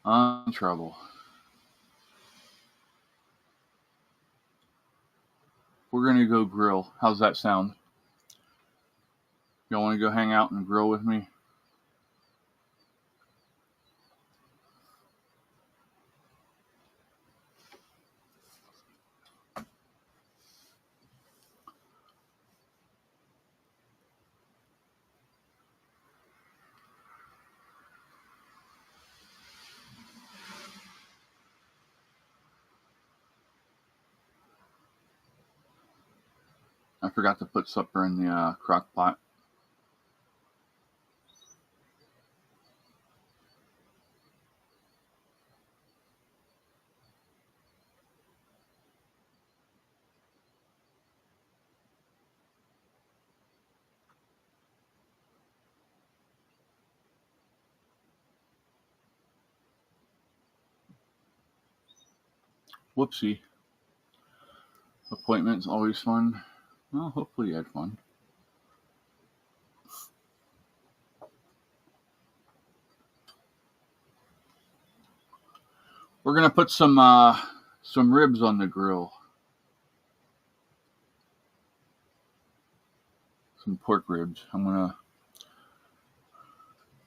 I'm in trouble. We're going to go grill. How's that sound? Y'all want to go hang out and grill with me? I forgot to put supper in the crock pot. Whoopsie. Appointment's always fun. Well, hopefully you had fun. We're going to put some ribs on the grill. Some pork ribs. I'm going to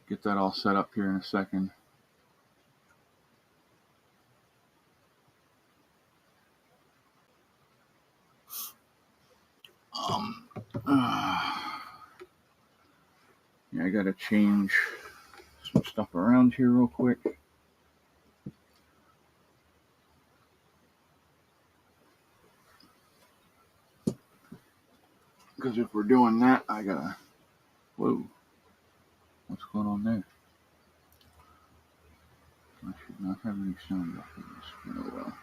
get that all set up here in a second. Yeah, I gotta change some stuff around here real quick. if we're doing that, I gotta. Whoa. What's going on there? I should not have any sound after this. Oh well.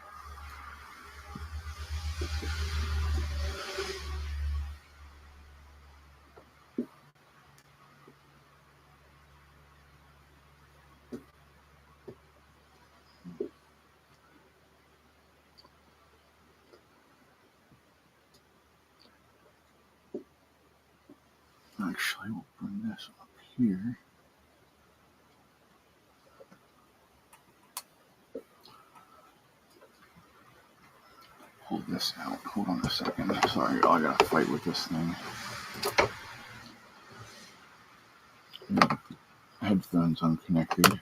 Actually, we'll bring this up here. Pull this out. Hold on a second. Sorry, I gotta fight with this thing. Headphones unconnected.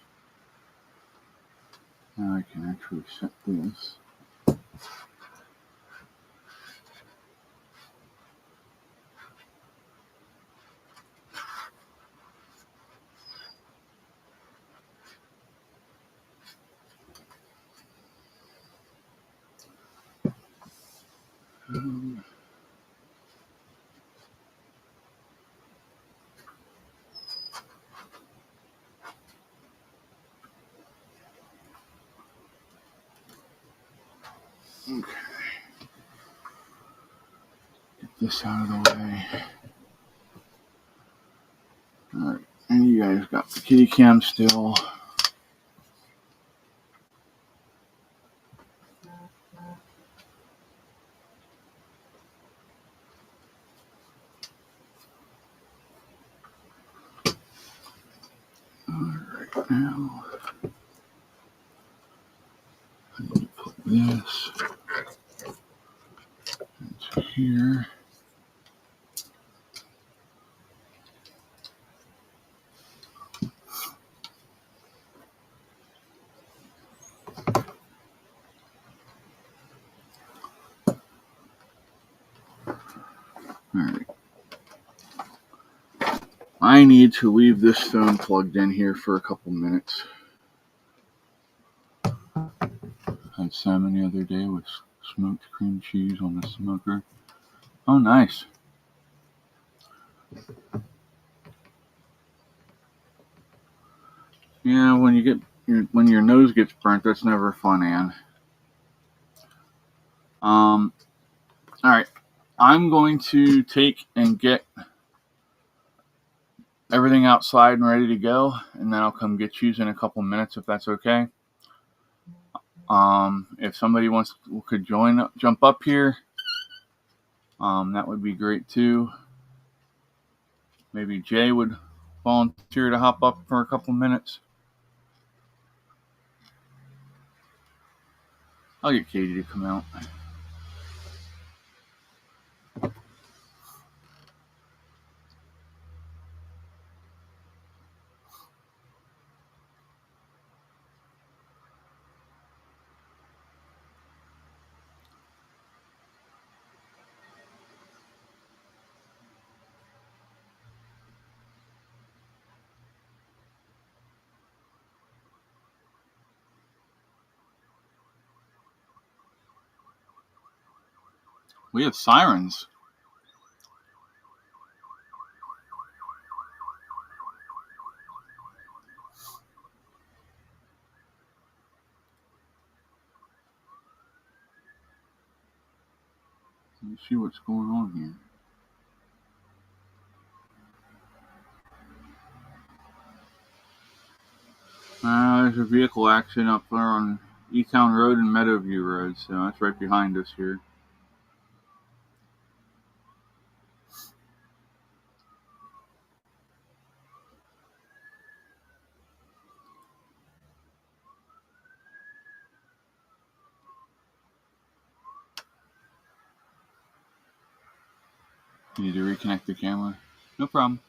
Now I can actually set this. Okay. Get this out of the way. Alright. And you guys got the kitty cam still. Alright, now I need to put this into here. Alright. I need to leave this phone plugged in here for a couple minutes. Had salmon the other day with smoked cream cheese on the smoker. Oh, nice. Yeah, when your nose gets burnt, that's never fun, Ann. All right. I'm going to take and get everything outside and ready to go, and then I'll come get you in a couple minutes if that's okay. If somebody could jump up here, that would be great too. Maybe Jay would volunteer to hop up for a couple minutes. I'll get Katie to come out. We have sirens. Let me see what's going on here. There's a vehicle accident up there on E-Town Road and Meadowview Road, so that's right behind us here. You need to reconnect the camera? No problem.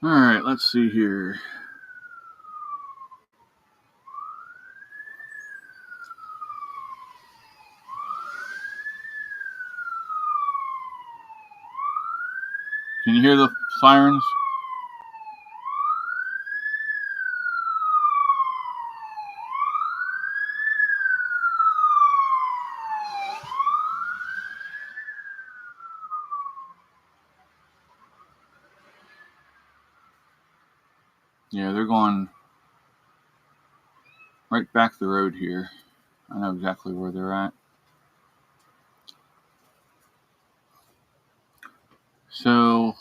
All right, let's see here. Can you hear the sirens? Yeah, they're going right back the road here. I know exactly where they're at. So,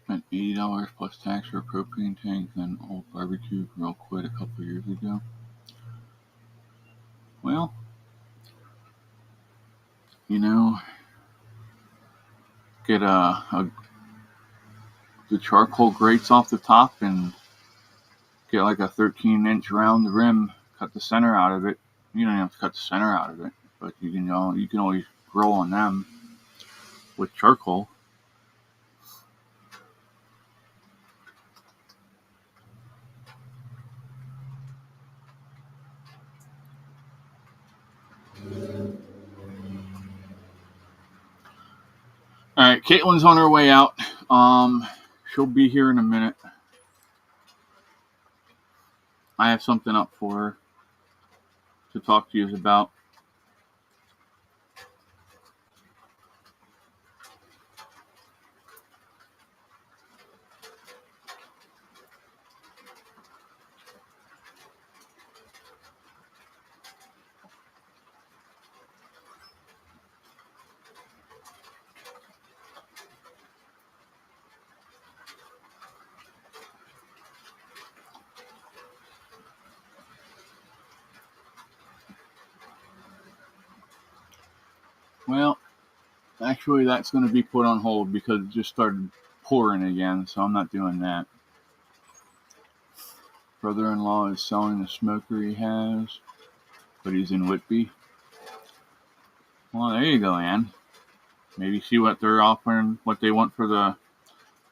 spent $80 plus tax for a propane tank, then old barbecue grill quit a couple years ago. Well, you know, get the charcoal grates off the top and get like a 13-inch round rim. Cut the center out of it. You don't have to cut the center out of it, but you can always grill on them with charcoal. All right, Caitlin's on her way out. She'll be here in a minute. I have something up for her to talk to you about. Well, actually, that's going to be put on hold because it just started pouring again, so I'm not doing that. Brother-in-law is selling the smoker he has, but he's in Whitby. Well, there you go, Ann. Maybe see what they're offering, what they want for the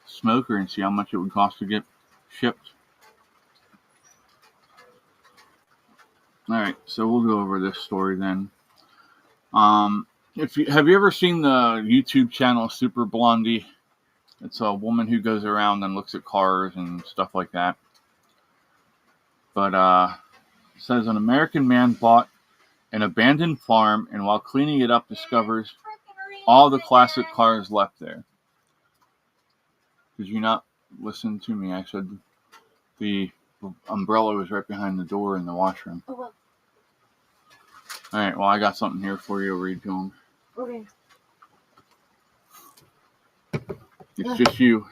smoker, and see how much it would cost to get shipped. All right, so we'll go over this story then. Have you ever seen the YouTube channel Super Blondie? It's a woman who goes around and looks at cars and stuff like that. But it says an American man bought an abandoned farm and while cleaning it up discovers all the classic cars left there. Did you not listen to me? I said the umbrella was right behind the door in the washroom. Oh, well. All right, well, I got something here for you to read to him. Okay. It's just you.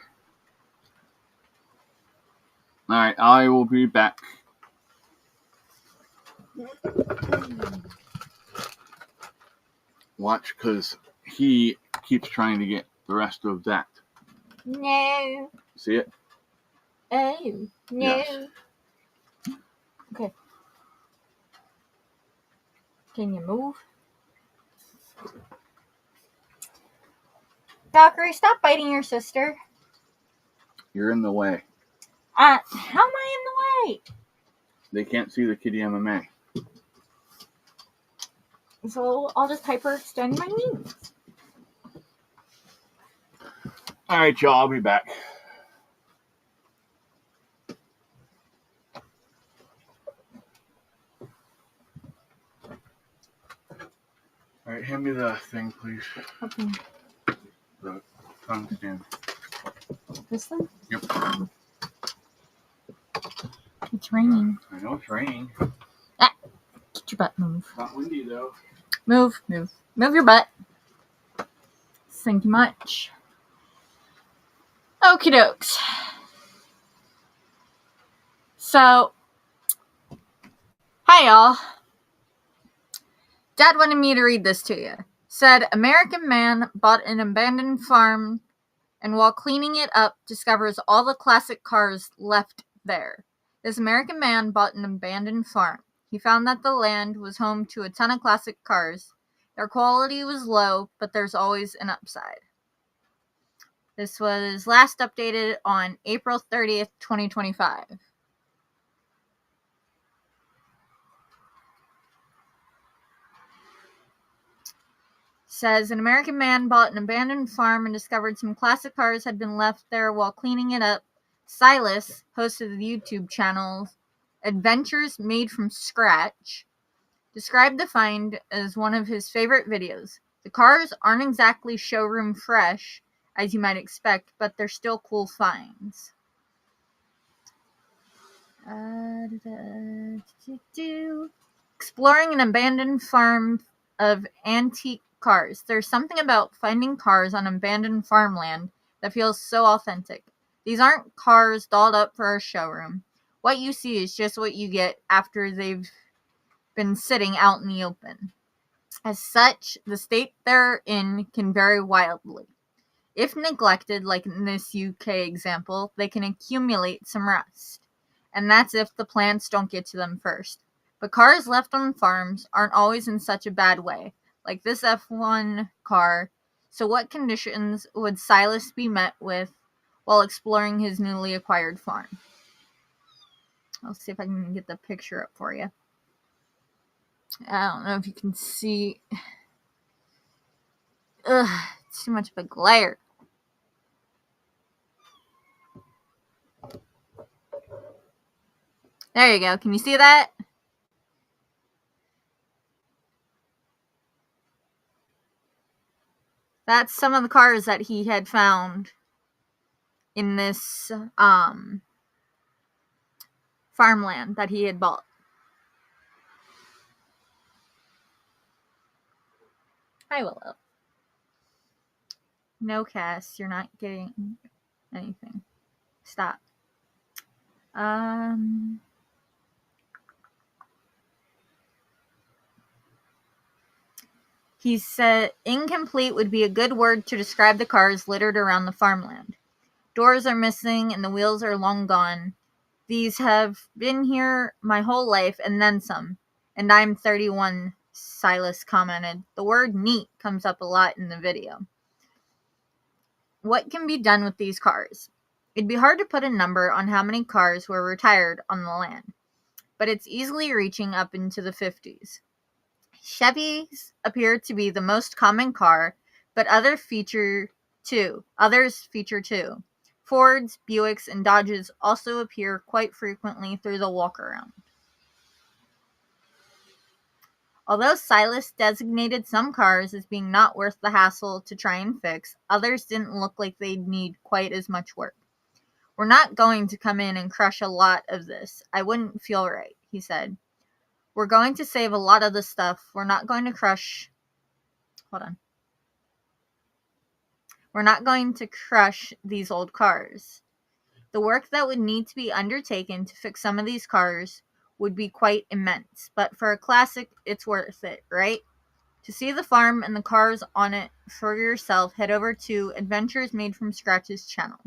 All right, I will be back. Watch, because he keeps trying to get the rest of that. No. See it? Oh, no. Yes. Okay. Can you move? Valkyrie, stop biting your sister. You're in the way. How am I in the way? They can't see the Kitty MMA. So I'll just hyperextend my knees. All right, y'all, I'll be back. All right, hand me the thing, please. Okay. The tongue stand. This one? Yep. It's raining. I know it's raining. Get your butt move. It's not windy though. Move your butt. Thank you much. Okie dokes. So, hi y'all. Dad wanted me to read this to you. Said, American man bought an abandoned farm and while cleaning it up, discovers all the classic cars left there. This American man bought an abandoned farm. He found that the land was home to a ton of classic cars. Their quality was low, but there's always an upside. This was last updated on April 30th, 2025. Says, an American man bought an abandoned farm and discovered some classic cars had been left there while cleaning it up. Silas hosted the YouTube channel Adventures Made from Scratch, described the find as one of his favorite videos. The cars aren't exactly showroom fresh, as you might expect, but they're still cool finds. Exploring an abandoned farm of antique cars. There's something about finding cars on abandoned farmland that feels so authentic. These aren't cars dolled up for a showroom. What you see is just what you get after they've been sitting out in the open. As such, the state they're in can vary wildly. If neglected, like in this UK example, they can accumulate some rust. And that's if the plants don't get to them first. But cars left on farms aren't always in such a bad way, like this F1 car. So what conditions would Silas be met with while exploring his newly acquired farm? I'll see if I can get the picture up for you. I don't know if you can see. Ugh, it's too much of a glare. There you go. Can you see that? That's some of the cars that he had found in this farmland that he had bought. Hi, Willow. No, Cass, you're not getting anything. Stop. He said, incomplete would be a good word to describe the cars littered around the farmland. Doors are missing and the wheels are long gone. These have been here my whole life and then some. And I'm 31, Silas commented. The word neat comes up a lot in the video. What can be done with these cars? It'd be hard to put a number on how many cars were retired on the land, but it's easily reaching up into the 50s. Chevys appear to be the most common car, but others feature too. Fords, Buicks, and Dodges also appear quite frequently through the walk-around. Although Silas designated some cars as being not worth the hassle to try and fix, others didn't look like they'd need quite as much work. We're not going to come in and crush a lot of this. I wouldn't feel right, he said. We're going to save a lot of the stuff. We're not going to crush these old cars. The work that would need to be undertaken to fix some of these cars would be quite immense. But for a classic, it's worth it, right? To see the farm and the cars on it for yourself, head over to Adventures Made from Scratch's channel.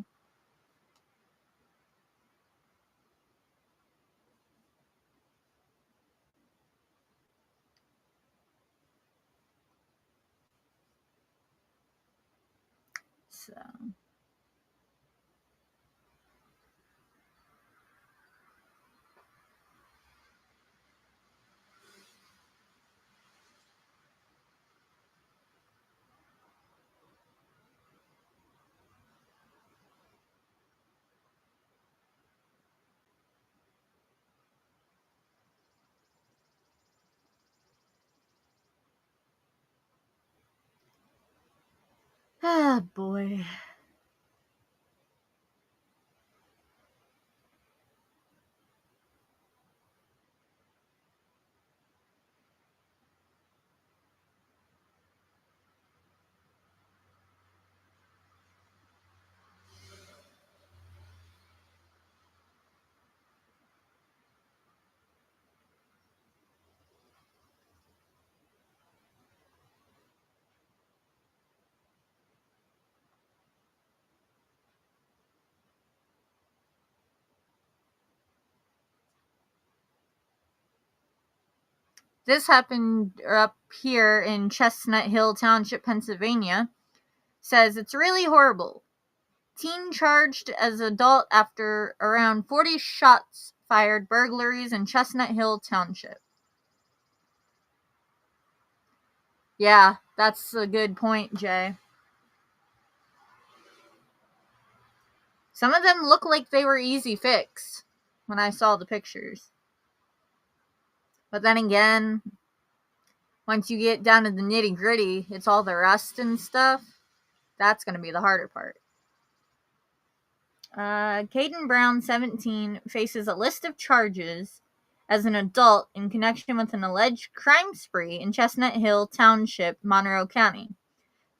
So, boy. This happened up here in Chestnut Hill Township, Pennsylvania. Says it's really horrible. Teen charged as adult after around 40 shots fired, burglaries in Chestnut Hill Township. Yeah, that's a good point, Jay. Some of them look like they were easy fix when I saw the pictures. But then again, once you get down to the nitty gritty, it's all the rust and stuff. That's going to be the harder part. Caden Brown, 17, faces a list of charges as an adult in connection with an alleged crime spree in Chestnut Hill Township, Monroe County.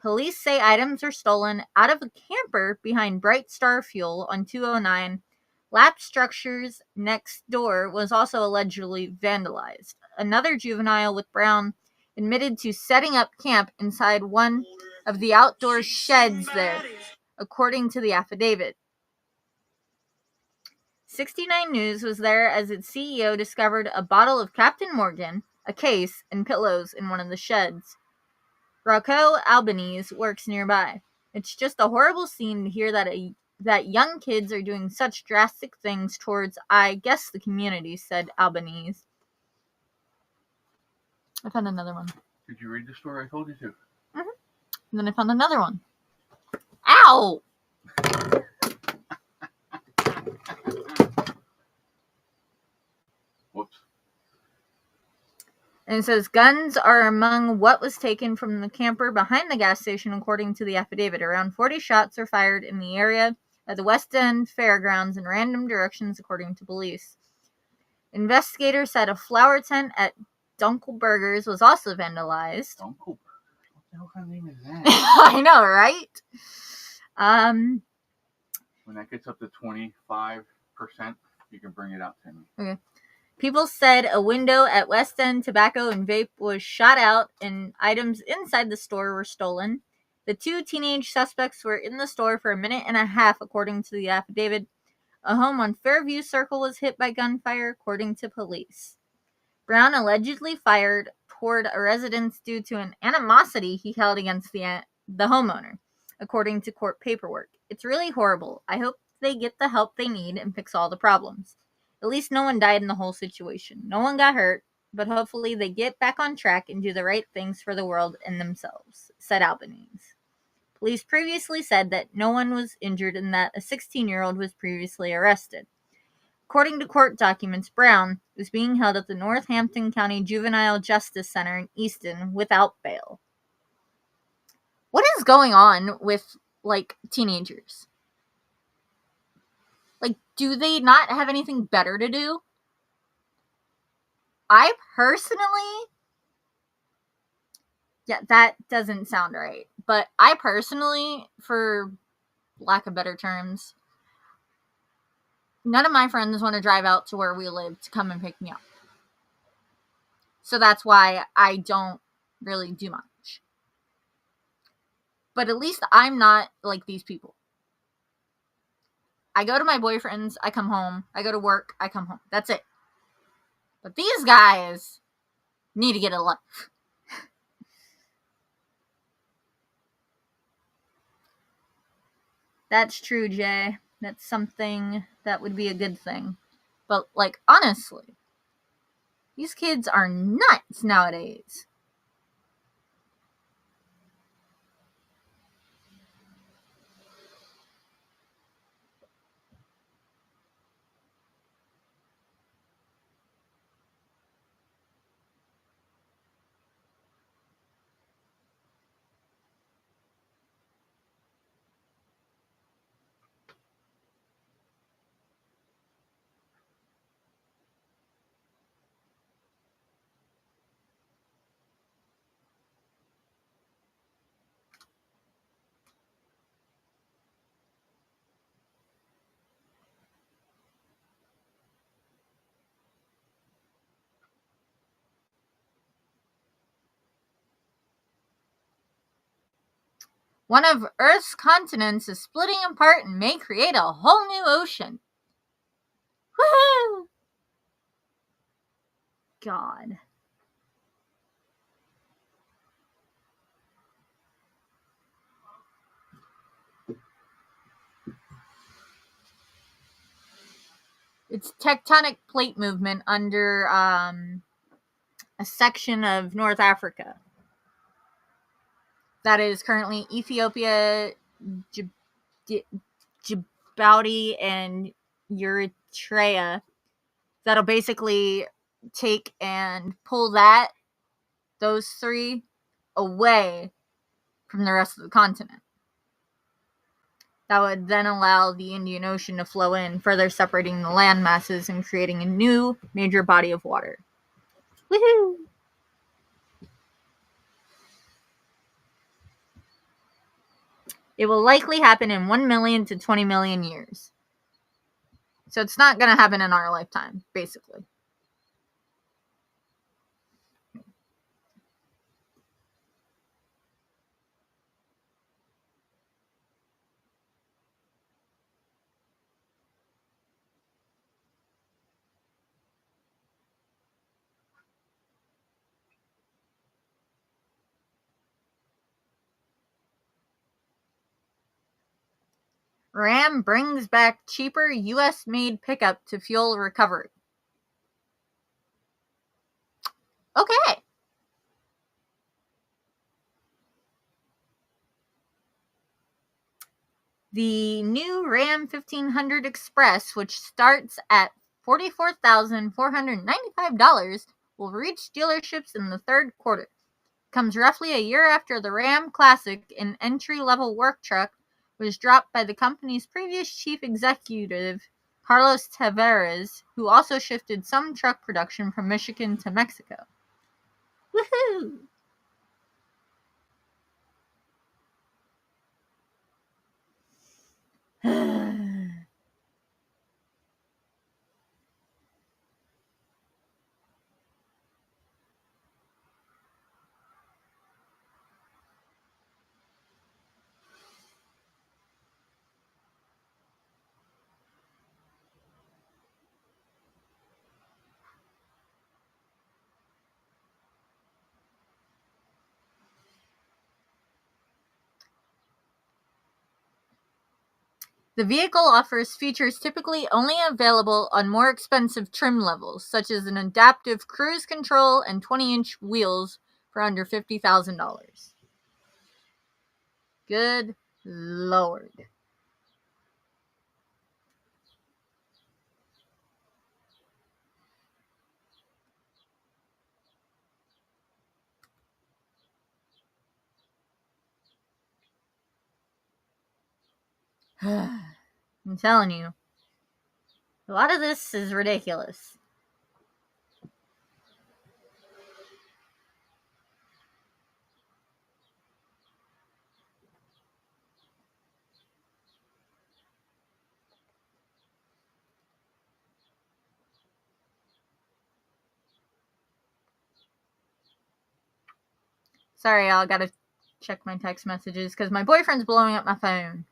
Police say items were stolen out of a camper behind Bright Star Fuel on 209. Lab structures next door was also allegedly vandalized. Another juvenile with Brown admitted to setting up camp inside one of the outdoor sheds there, according to the affidavit. 69 News was there as its CEO discovered a bottle of Captain Morgan, a case, and pillows in one of the sheds. Rocco Albanese works nearby. It's just a horrible scene to hear that young kids are doing such drastic things towards, I guess, the community, said Albanese. I found another one. Did you read the story I told you to? Mm-hmm. And then I found another one. Ow! Whoops. And it says, guns are among what was taken from the camper behind the gas station, according to the affidavit. Around 40 shots are fired in the area at the West End Fairgrounds in random directions, according to police. Investigators said a flower tent at Dunkelberger's was also vandalized. Dunkelberger? What the hell kind of name is that? I know, right? When that gets up to 25%, you can bring it out to me. Okay. People said a window at West End Tobacco and Vape was shot out and items inside the store were stolen. The two teenage suspects were in the store for a minute and a half, according to the affidavit. A home on Fairview Circle was hit by gunfire, according to police. Brown allegedly fired toward a residence due to an animosity he held against the homeowner, according to court paperwork. It's really horrible. I hope they get the help they need and fix all the problems. At least no one died in the whole situation. No one got hurt, but hopefully they get back on track and do the right things for the world and themselves, said Albanese. Police previously said that no one was injured and that a 16-year-old was previously arrested. According to court documents, Brown was being held at the Northampton County Juvenile Justice Center in Easton without bail. What is going on with, teenagers? Do they not have anything better to do? I personally... Yeah, that doesn't sound right. But I personally, for lack of better terms, none of my friends want to drive out to where we live to come and pick me up. So that's why I don't really do much. But at least I'm not like these people. I go to my boyfriend's, I come home. I go to work, I come home. That's it. But these guys need to get a life. That's true, Jay. That's something that would be a good thing. But, honestly, these kids are nuts nowadays. One of Earth's continents is splitting apart and may create a whole new ocean. Woohoo! God. It's tectonic plate movement under a section of North Africa that is currently Ethiopia, Djibouti, and Eritrea. That'll basically take and pull those three away from the rest of the continent. That would then allow the Indian Ocean to flow in, further separating the land masses and creating a new major body of water. Woohoo! It will likely happen in 1 million to 20 million years. So it's not going to happen in our lifetime, basically. Ram brings back cheaper US-made pickup to fuel recovery. Okay. The new Ram 1500 Express, which starts at $44,495, will reach dealerships in the third quarter. Comes roughly a year after the Ram Classic, an entry-level work truck, was dropped by the company's previous chief executive, Carlos Tavares, who also shifted some truck production from Michigan to Mexico. Woohoo! The vehicle offers features typically only available on more expensive trim levels, such as an adaptive cruise control and 20-inch wheels for under $50,000. Good Lord. I'm telling you, a lot of this is ridiculous. Sorry, y'all, gotta check my text messages because my boyfriend's blowing up my phone.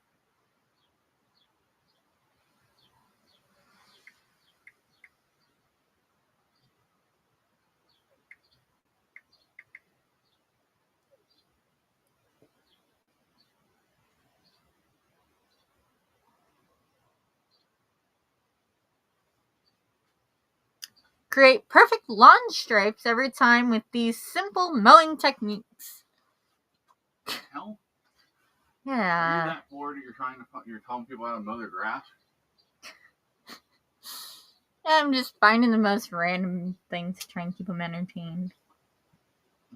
Create perfect lawn stripes every time with these simple mowing techniques. Hell, are you Yeah. that bored? You're telling people how to mow their grass. I'm just finding the most random things to try and keep them entertained.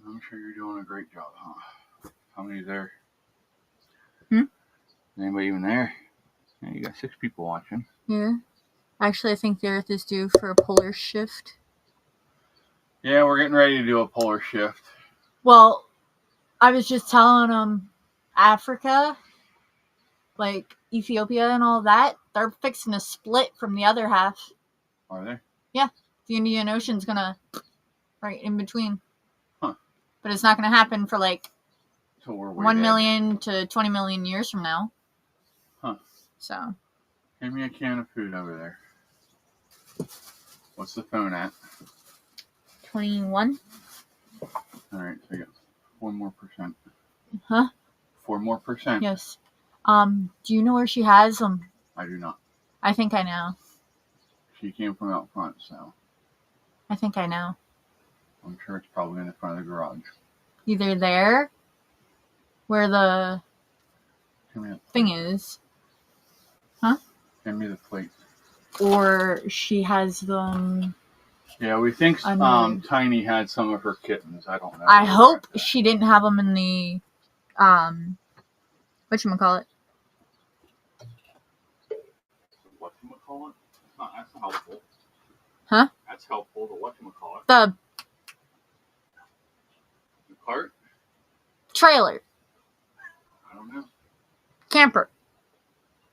I'm sure you're doing a great job, huh? How many's there? Anybody even there? Yeah, you got 6 people watching. Yeah. Actually, I think the Earth is due for a polar shift. Yeah, we're getting ready to do a polar shift. Well, I was just telling them Africa, like Ethiopia and all that, they're fixing to split from the other half. Are they? Yeah. The Indian Ocean's gonna right in between. Huh. But it's not gonna happen for like So we're way 1 dead. million to 20 million years from now. Huh. So. Give me a can of food over there. What's the phone at? 21. Alright, so you got 4 more percent. Huh? 4 more percent. Yes. Do you know where she has them? I do not. I think I know. she came from out front, so I think I know. I'm sure it's probably in the front of the garage. Either there, where the Give me the thing plate. is, Give me the plate. or she has them. Yeah, we think Under. Tiny had some of her kittens. I don't know. I hope she didn't have them in the whatchamacallit. Whatchamacallit? That's helpful. Huh? That's helpful. The whatchamacallit. The Cart? trailer. I don't know. Camper.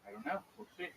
I don't know. We'll see.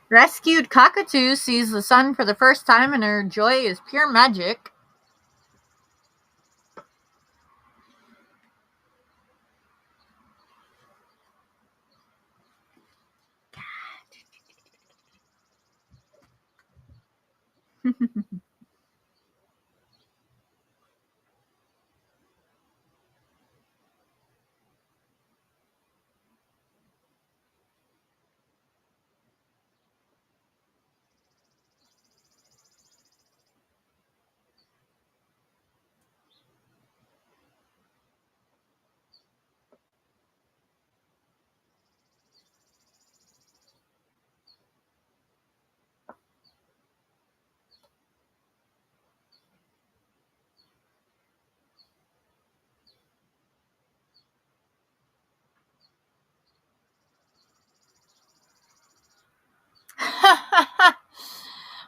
Rescued cockatoo sees the sun for the first time and her joy is pure magic.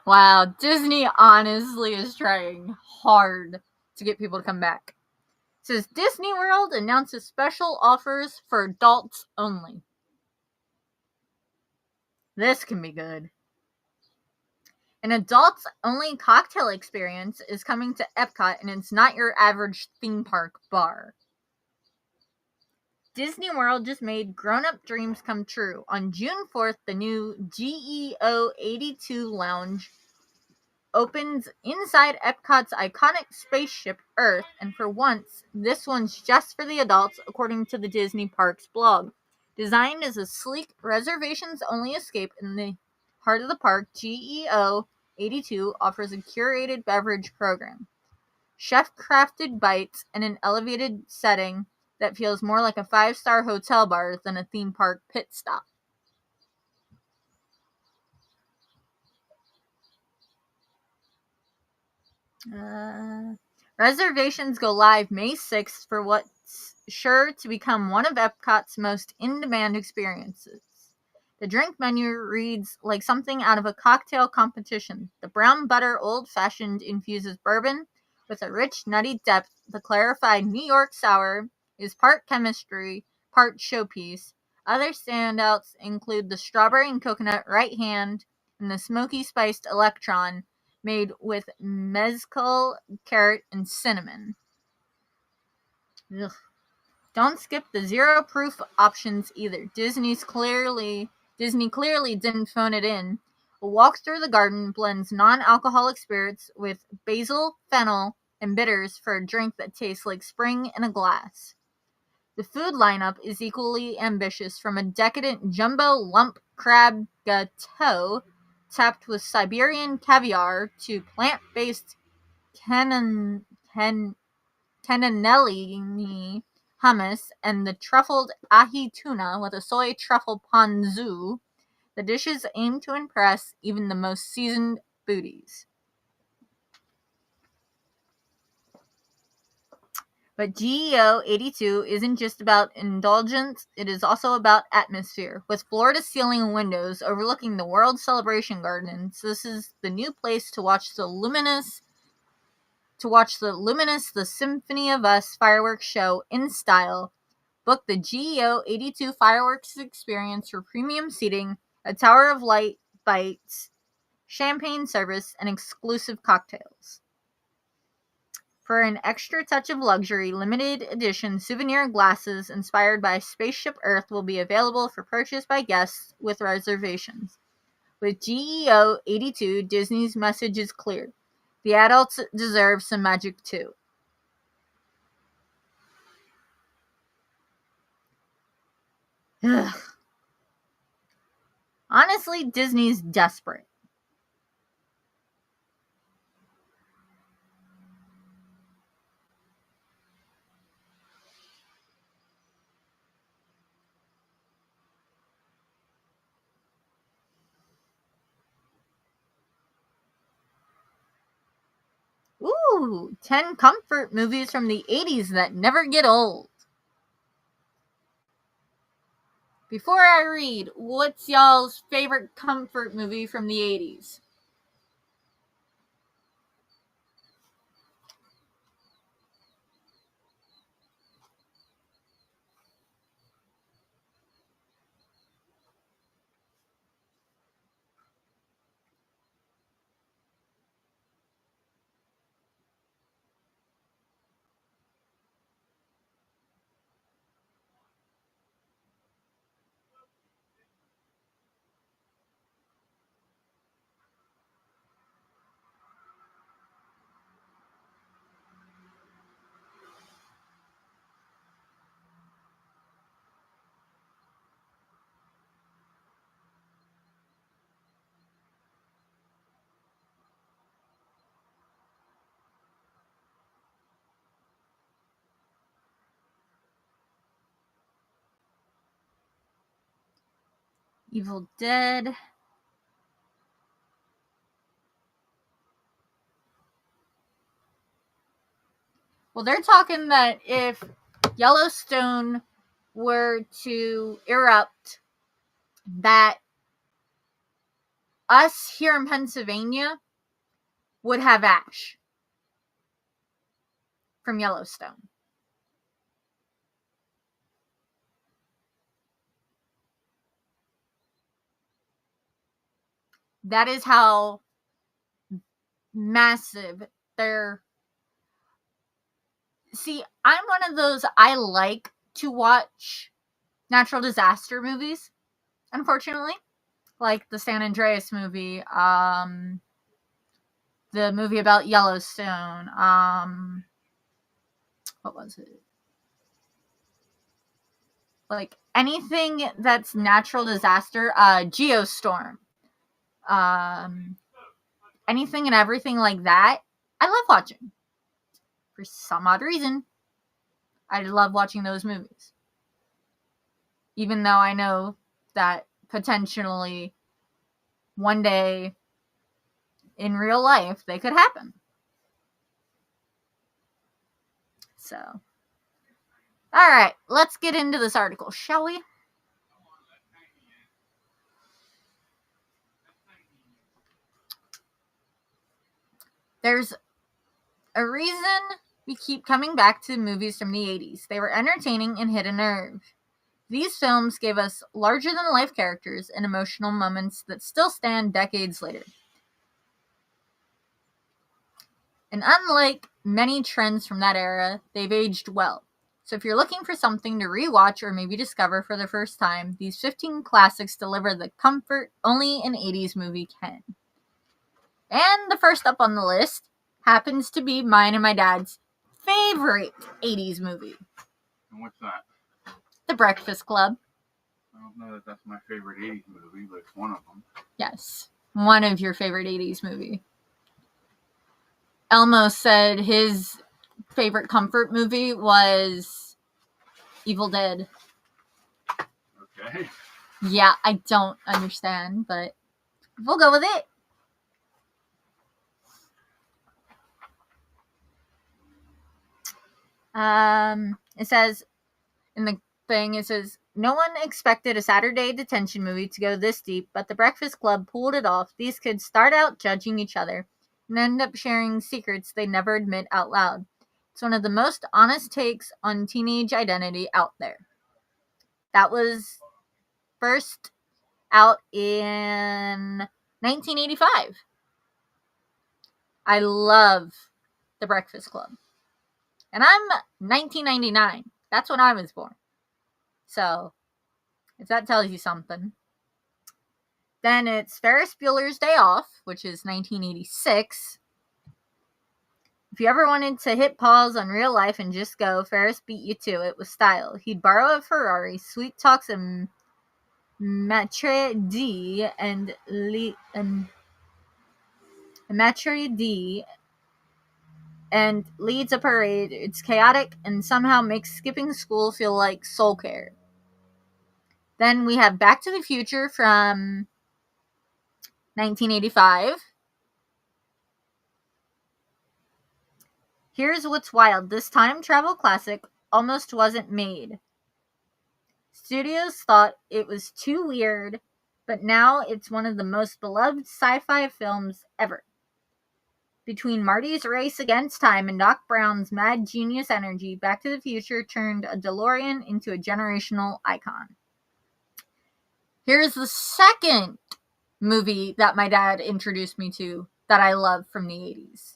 Wow, Disney honestly is trying hard to get people to come back. It says Disney World announces special offers for adults only. This can be good. An adults only cocktail experience is coming to Epcot, and it's not your average theme park bar. Disney World just made grown-up dreams come true. On June 4th, the new GEO 82 Lounge opens inside Epcot's iconic spaceship Earth, and for once, this one's just for the adults, according to the Disney Parks blog. Designed as a sleek, reservations-only escape in the heart of the park, GEO 82 offers a curated beverage program, chef-crafted bites, and an elevated setting that feels more like a 5-star hotel bar than a theme park pit stop. Reservations go live May 6th for what's sure to become one of Epcot's most in-demand experiences. The drink menu reads like something out of a cocktail competition. The brown butter old-fashioned infuses bourbon with a rich, nutty depth. The clarified New York sour is part chemistry, part showpiece. Other standouts include the strawberry and coconut right hand and the smoky spiced electron made with mezcal, carrot, and cinnamon. Ugh. Don't skip the zero proof options either. Disney clearly didn't phone it in. A walk through the garden blends non-alcoholic spirits with basil, fennel, and bitters for a drink that tastes like spring in a glass. The food lineup is equally ambitious, from a decadent jumbo lump crab gâteau topped with Siberian caviar to plant-based cannellini hummus and the truffled ahi tuna with a soy truffle ponzu, the dishes aim to impress even the most seasoned foodies. But GEO 82 isn't just about indulgence, it is also about atmosphere. With floor-to-ceiling windows overlooking the World Celebration Gardens, this is the new place to watch the luminous The Symphony of Us fireworks show in style. Book the GEO 82 fireworks experience for premium seating, a Tower of Light bites, champagne service, and exclusive cocktails. For an extra touch of luxury, limited edition souvenir glasses inspired by Spaceship Earth will be available for purchase by guests with reservations. With GEO 82, Disney's message is clear. The adults deserve some magic too. Ugh. Honestly, Disney's desperate. Ooh, 10 comfort movies from the 80s that never get old. Before I read, what's y'all's favorite comfort movie from the 80s? Evil Dead. Well, they're talking that if Yellowstone were to erupt, that us here in Pennsylvania would have ash from Yellowstone. That is how massive they're. See, I'm one of those, I like to watch natural disaster movies, unfortunately. Like the San Andreas movie, the movie about Yellowstone, what was it? Like anything that's natural disaster, Geostorm, anything and everything like that, I love watching. For some odd reason, I love watching those movies. Even though I know that potentially one day in real life they could happen. So, alright, let's get into this article, shall we? There's a reason we keep coming back to movies from the 80s. They were entertaining and hit a nerve. These films gave us larger-than-life characters and emotional moments that still stand decades later. And unlike many trends from that era, they've aged well. So if you're looking for something to rewatch or maybe discover for the first time, these 15 classics deliver the comfort only an 80s movie can. And the first up on the list happens to be mine and my dad's favorite 80s movie. And what's that? The Breakfast Club. I don't know that that's my favorite 80s movie, but it's one of them. Yes, one of your favorite 80s movie. Elmo said his favorite comfort movie was Evil Dead. Okay. Yeah, I don't understand, but we'll go with it. It says in the thing, it says, no one expected a Saturday detention movie to go this deep, but the Breakfast Club pulled it off. These kids start out judging each other and end up sharing secrets they never admit out loud. It's one of the most honest takes on teenage identity out there. That was first out in 1985. I love The Breakfast Club. And I'm 1999. That's when I was born. So, if that tells you something. Then it's Ferris Bueller's Day Off, which is 1986. If you ever wanted to hit pause on real life and just go, Ferris beat you to it with style. He'd borrow a Ferrari, sweet talks a maitre d' and leads a parade. It's chaotic and somehow makes skipping school feel like soul care. Then we have Back to the Future from 1985. Here's what's wild. This time travel classic almost wasn't made. Studios thought it was too weird, but now it's one of the most beloved sci-fi films ever. Between Marty's race against time and Doc Brown's mad genius energy, Back to the Future turned a DeLorean into a generational icon. Here's the second movie that my dad introduced me to that I love from the 80s.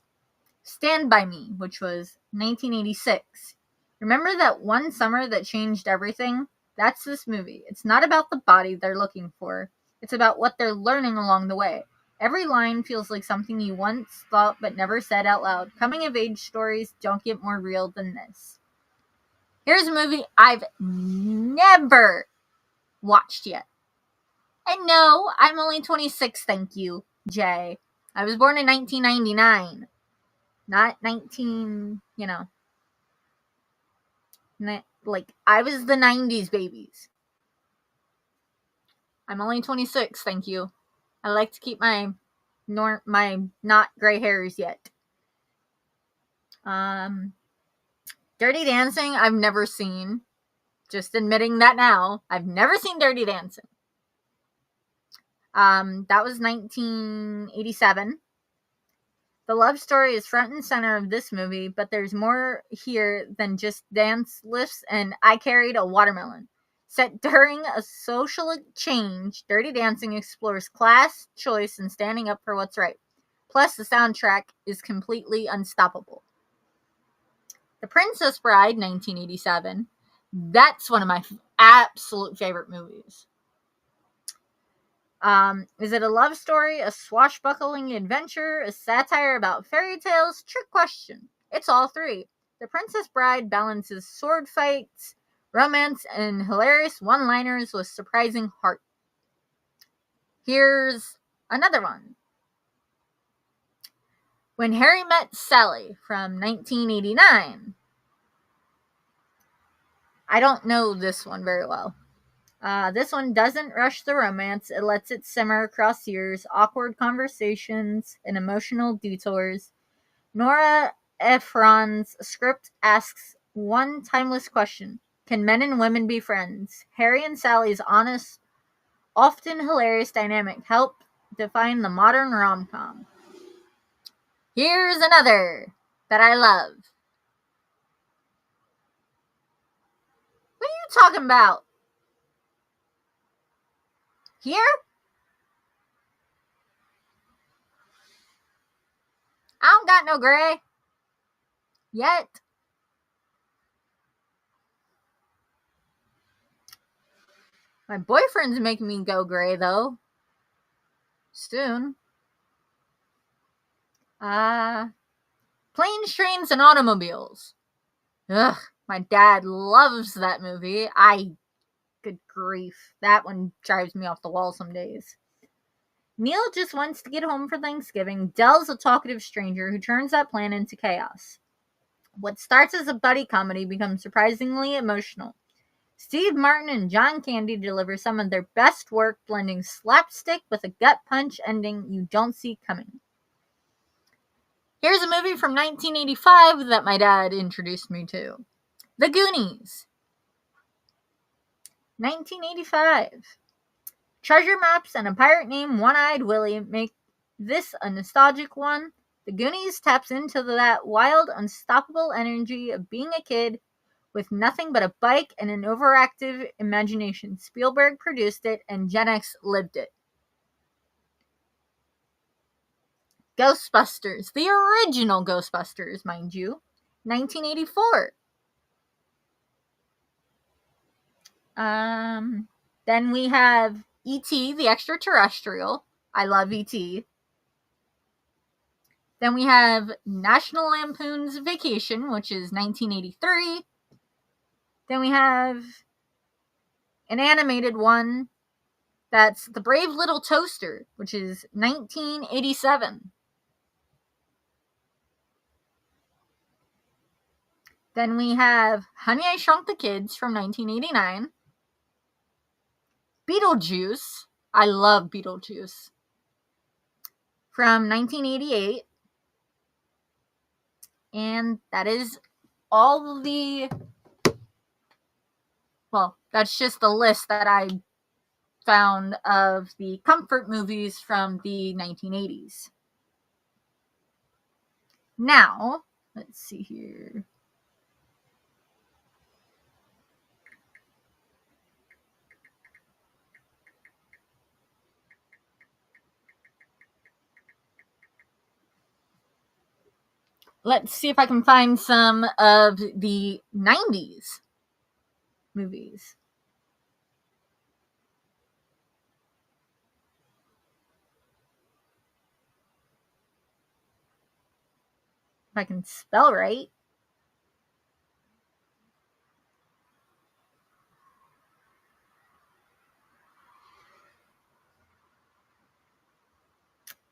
Stand By Me, which was 1986. Remember that one summer that changed everything? That's this movie. It's not about the body they're looking for. It's about what they're learning along the way. Every line feels like something you once thought but never said out loud. Coming-of-age stories don't get more real than this. Here's a movie I've never watched yet. And no, I'm only 26, thank you, Jay. I was born in 1999. Not 19, I was the 90s babies. I'm only 26, thank you. I like to keep my not gray hairs yet. Dirty Dancing, I've never seen. Just admitting that now. I've never seen Dirty Dancing. That was 1987. The love story is front and center of this movie, but there's more here than just dance lifts and I carried a watermelon. Set during a social change, Dirty Dancing explores class, choice, and standing up for what's right. Plus, the soundtrack is completely unstoppable. The Princess Bride, 1987. That's one of my absolute favorite movies. Is it a love story, a swashbuckling adventure, a satire about fairy tales? Trick question. It's all three. The Princess Bride balances sword fights, romance, and hilarious one-liners with surprising heart. Here's another one. When Harry Met Sally from 1989. I don't know this one very well. This one doesn't rush the romance. It lets it simmer across years, awkward conversations, and emotional detours. Nora Ephron's script asks one timeless question. Can men and women be friends? Harry and Sally's honest, often hilarious dynamic help define the modern rom-com. Here's another that I love. What are you talking about? Here? I don't got no gray. Yet. My boyfriend's making me go gray, though. Soon. Planes, Trains, and Automobiles. Ugh, my dad loves that movie. Good grief. That one drives me off the wall some days. Neil just wants to get home for Thanksgiving. Dell's a talkative stranger who turns that plan into chaos. What starts as a buddy comedy becomes surprisingly emotional. Steve Martin and John Candy deliver some of their best work, blending slapstick with a gut punch ending you don't see coming. Here's a movie from 1985 that my dad introduced me to. The Goonies. 1985. Treasure maps and a pirate named One-Eyed Willie make this a nostalgic one. The Goonies taps into that wild, unstoppable energy of being a kid with nothing but a bike and an overactive imagination. Spielberg produced it and Gen X lived it. Ghostbusters. The original Ghostbusters, mind you. 1984. Then we have E.T. the Extraterrestrial. I love E.T. Then we have National Lampoon's Vacation, which is 1983. Then we have an animated one that's The Brave Little Toaster, which is 1987. Then we have Honey, I Shrunk the Kids from 1989. Beetlejuice. I love Beetlejuice. From 1988. And that is all the... Well, that's just the list that I found of the comfort movies from the 1980s. Now, let's see here. Let's see if I can find some of the 90s movies. If I can spell right.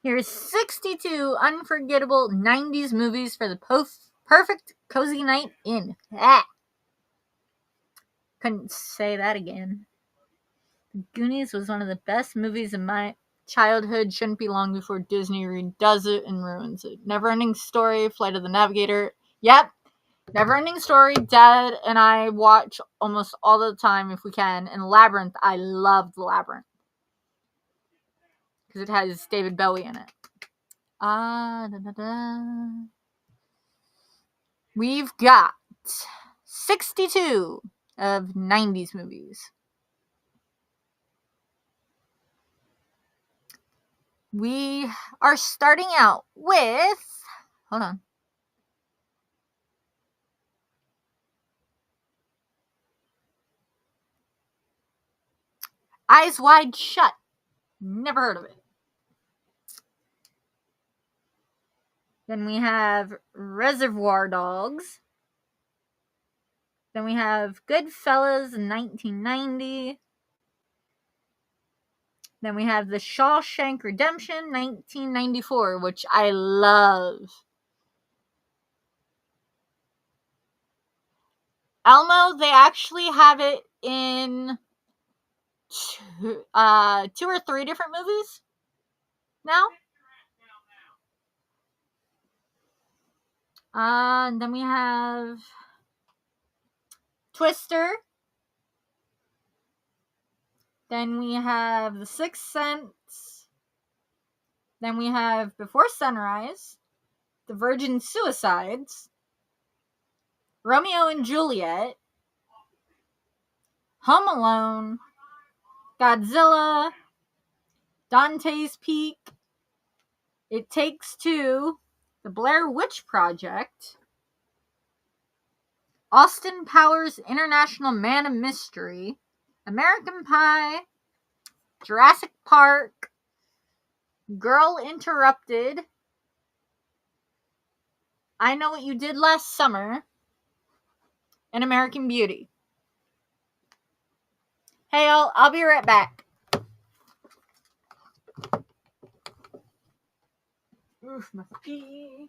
Here's 62 unforgettable 90s movies for the perfect cozy night in. Couldn't say that again. Goonies was one of the best movies of my childhood. Shouldn't be long before Disney redoes it and ruins it. Neverending Story, Flight of the Navigator. Yep. Neverending Story, Dad and I watch almost all the time if we can. And Labyrinth, I love Labyrinth. Because it has David Bowie in it. We've got 62 of 90s movies. We are starting out with... Hold on. Eyes Wide Shut. Never heard of it. Then we have Reservoir Dogs. Then we have Goodfellas in 1990. Then we have The Shawshank Redemption 1994, which I love. Elmo, they actually have it in two or three different movies now. And then we have Twister. Then we have The Sixth Sense. Then we have Before Sunrise. The Virgin Suicides. Romeo and Juliet. Home Alone. Godzilla. Dante's Peak. It Takes Two. The Blair Witch Project. Austin Powers International Man of Mystery. American Pie. Jurassic Park. Girl Interrupted. I Know What You Did Last Summer. And American Beauty. Hey, I'll be right back. Oof, my pee.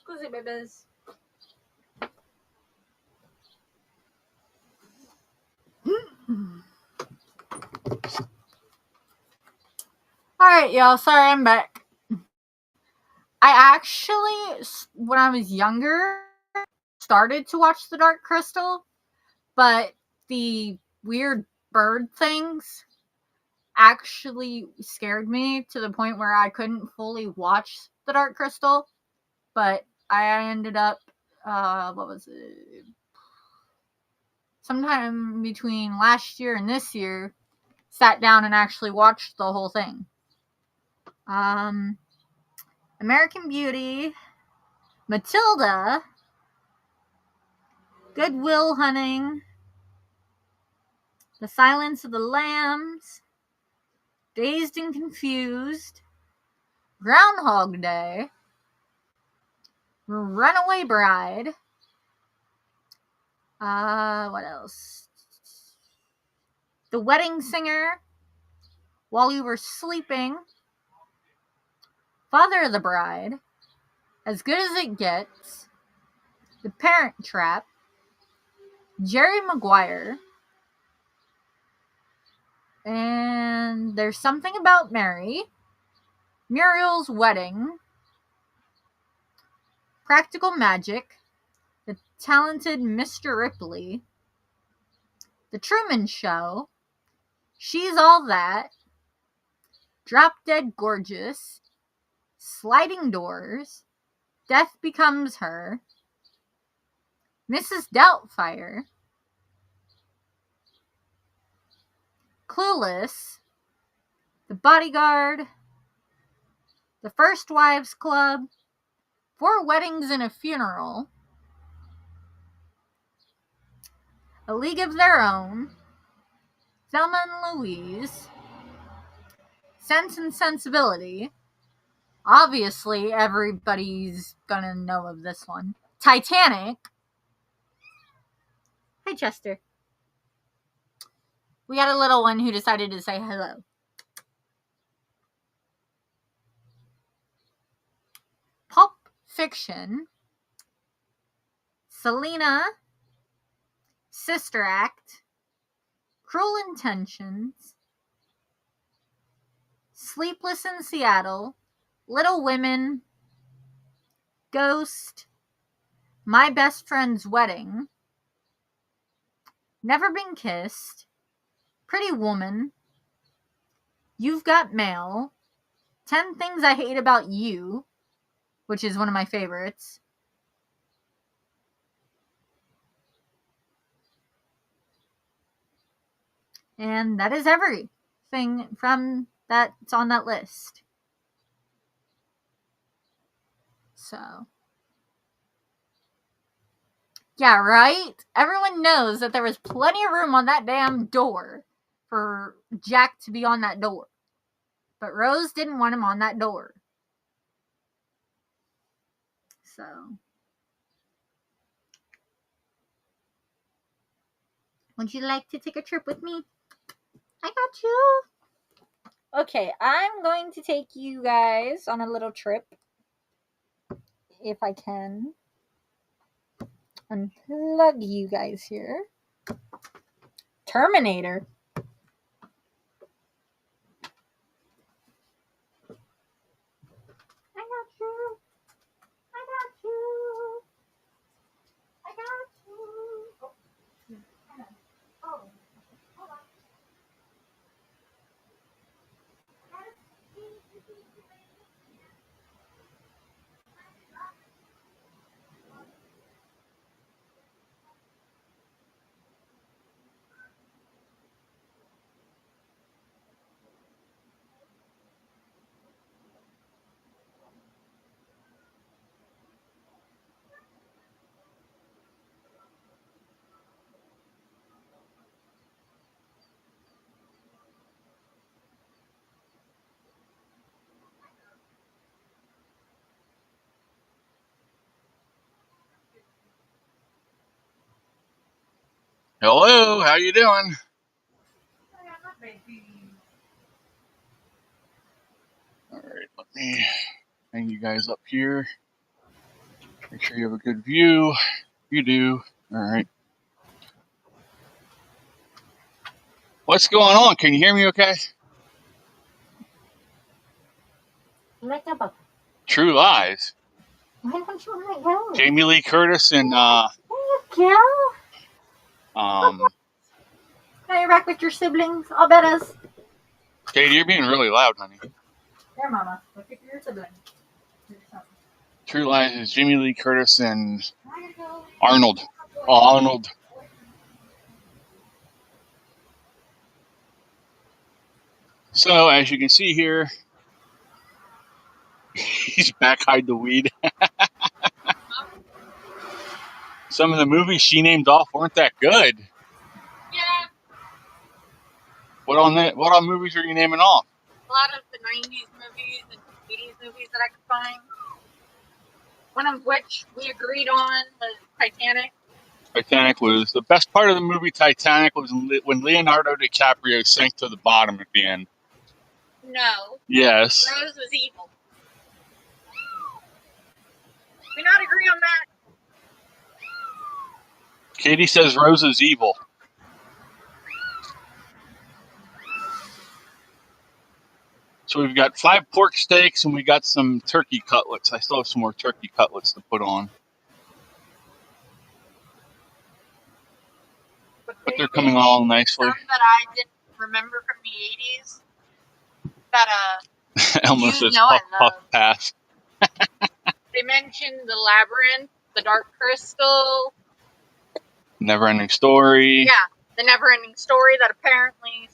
Scusi, babies. Alright, y'all. Sorry, I'm back. I actually, when I was younger, started to watch The Dark Crystal, but the weird bird things actually scared me to the point where I couldn't fully watch The Dark Crystal. But I ended up, what was it? Sometime between last year and this year, sat down and actually watched the whole thing. American Beauty, Matilda, Good Will Hunting, The Silence of the Lambs, Dazed and Confused, Groundhog Day, Runaway Bride, what else? The Wedding Singer, While You Were Sleeping, Father of the Bride, As Good as It Gets, The Parent Trap, Jerry Maguire, and There's Something About Mary, Muriel's Wedding, Practical Magic, The Talented Mr. Ripley, The Truman Show, She's All That, Drop Dead Gorgeous, Sliding Doors, Death Becomes Her, Mrs. Doubtfire, Clueless, The Bodyguard, The First Wives Club, 4 Weddings and a Funeral, A League of Their Own, Thelma and Louise, Sense and Sensibility. Obviously, everybody's gonna know of this one. Titanic. Hi, Chester. We got a little one who decided to say hello. Pulp Fiction, Selena, Sister Act, Cruel Intentions, Sleepless in Seattle, Little Women, Ghost, My Best Friend's Wedding, Never Been Kissed, Pretty Woman, You've Got Mail, 10 Things I Hate About You, which is one of my favorites, and that is everything from that's on that list. So, yeah, right? Everyone knows that there was plenty of room on that damn door for Jack to be on that door. But Rose didn't want him on that door. So, would you like to take a trip with me? I got you. Okay, I'm going to take you guys on a little trip. If I can. Unplug you guys here. Terminator. I got you. I got you. I got you. Oh, hang on. Oh, hold on. Hello, how you doing? All right, let me hang you guys up here. Make sure you have a good view. You do. All right. What's going on? Can you hear me okay? True Lies. Why don't you let go? Jamie Lee Curtis and There you go. Now you're back with your siblings. I'll bet us. Katie, you're being really loud, honey. There, Mama. Look at your siblings. True Lies is Jamie Lee Curtis and Arnold. Oh, Arnold. So, as you can see here, he's back hide the weed. Some of the movies she named off weren't that good. Yeah. What on movies are you naming off? A lot of the 90s movies and 80s movies that I could find. One of which we agreed on was Titanic. Titanic was the best part of the movie. Titanic was when Leonardo DiCaprio sank to the bottom at the end. No. Yes. Rose was evil. We not agree on that? Katie says Rose is evil. So we've got 5 pork steaks and we got some turkey cutlets. I still have some more turkey cutlets to put on. But they're coming along nicely. Some that I didn't remember from the 80s. That Elmo says puff puff pass. They mentioned the Labyrinth, the Dark Crystal. Never Ending Story. Yeah, the Never Ending Story that apparently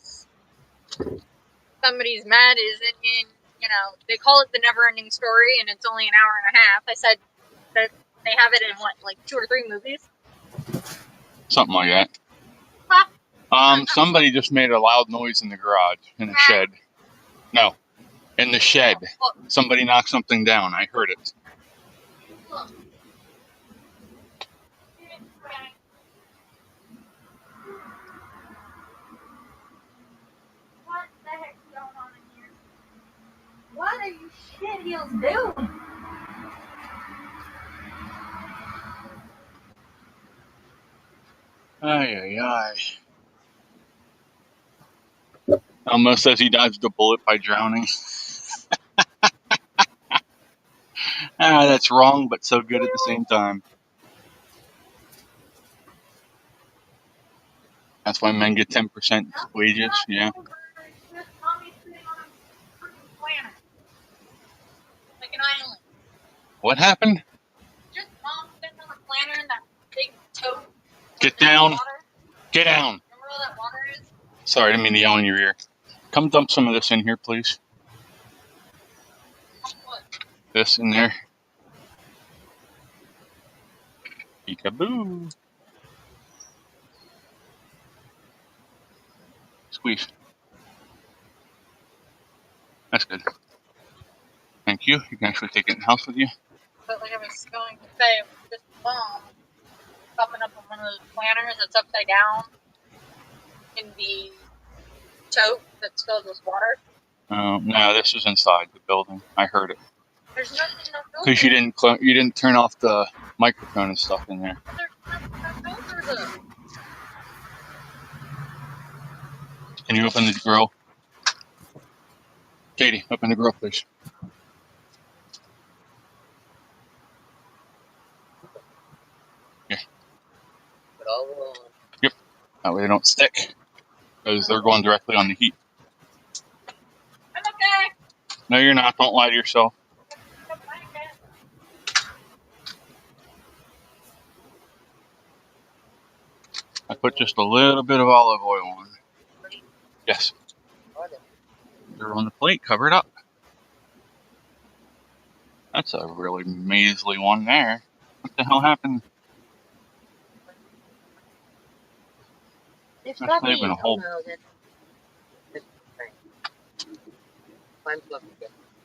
somebody's mad isn't in, they call it the Never Ending Story and it's only an hour and a half. I said that they have it in like 2 or 3 movies? Something like that. Huh? Somebody just made a loud noise in the garage, in the shed. No, in the shed. Somebody knocked something down. I heard it. What the heck's going on in here? What are you shit heels doing? Aye, aye. Almost says he dodged a bullet by drowning. That's wrong, but so good at the same time. That's why men get 10% wages, yeah. Like an island. What happened? Just mom sitting on a planter in that big tote. Get down. Get down. Remember where that water is? Sorry, I didn't mean to yell in your ear. Come dump some of this in here, please. What? This in there. Peekaboo. Squeeze. That's good. Thank you. You can actually take it in the house with you. But like I was going to say, this mom popping up on one of those planters that's upside down in the tote that's filled with water. No, this is inside the building. I heard it. There's nothing in the filter. Because you didn't turn off the microphone and stuff in there. There's nothing in the filter though. Can you open the grill? Katie, open the grill, please. Here. Put all along. Yep. That way they don't stick. Because they're going directly on the heat. I'm okay. No, you're not. Don't lie to yourself. I put just a little bit of olive oil on. Yes. They're on the plate. Cover it up. That's a really measly one there. What the hell happened? It's That's fluffy. not even a whole- no, that's fine. Fluffy.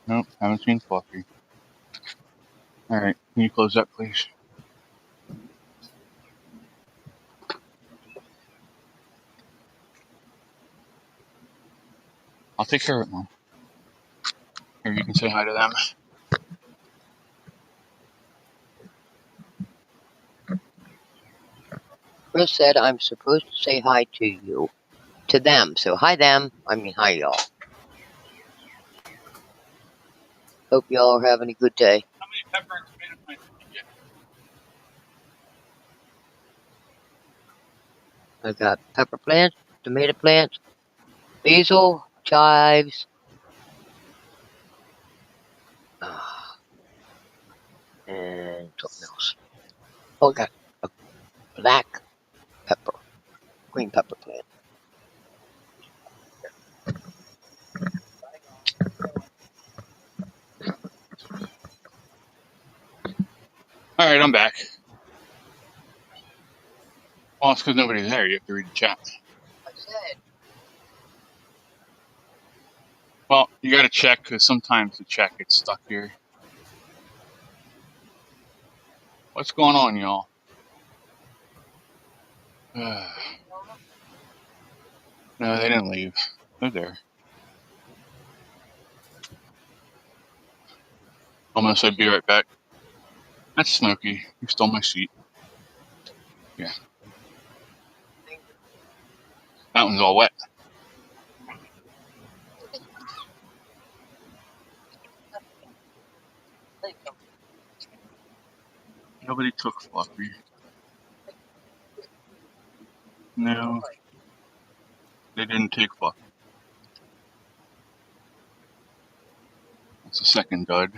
Nope, haven't seen Fluffy. Alright, can you close that, please? I'll take care of it, Mom. Here, you can say hi to them. Chris said I'm supposed to say hi to you. To them. So hi them. I mean hi y'all. Hope y'all are having a good day. How many pepper and tomato plants did you get? I got pepper plants, tomato plants, basil, chives, and something else. Oh, I got a black pepper, green pepper plant. Alright, I'm back. Well, it's because nobody's there. You have to read the chat. I said. Well, you gotta check, because sometimes the chat gets stuck here. What's going on, y'all? No, they didn't leave. They're there. Almost said be right back. That's Smokey. You stole my seat. Yeah. That one's all wet. Nobody took Fluffy. No. They didn't take Fluffy. That's the second dud.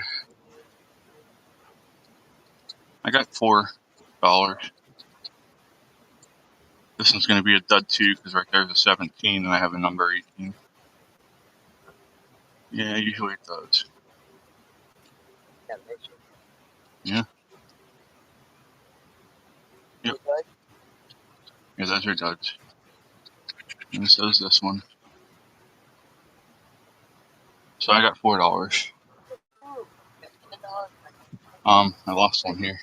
I got $4. This one's going to be a dud too, because right there's a 17 and I have a number 18. Yeah, usually it does. Yeah. Yep. Yeah, those are duds. And so is this one. So I got $4. I lost one here.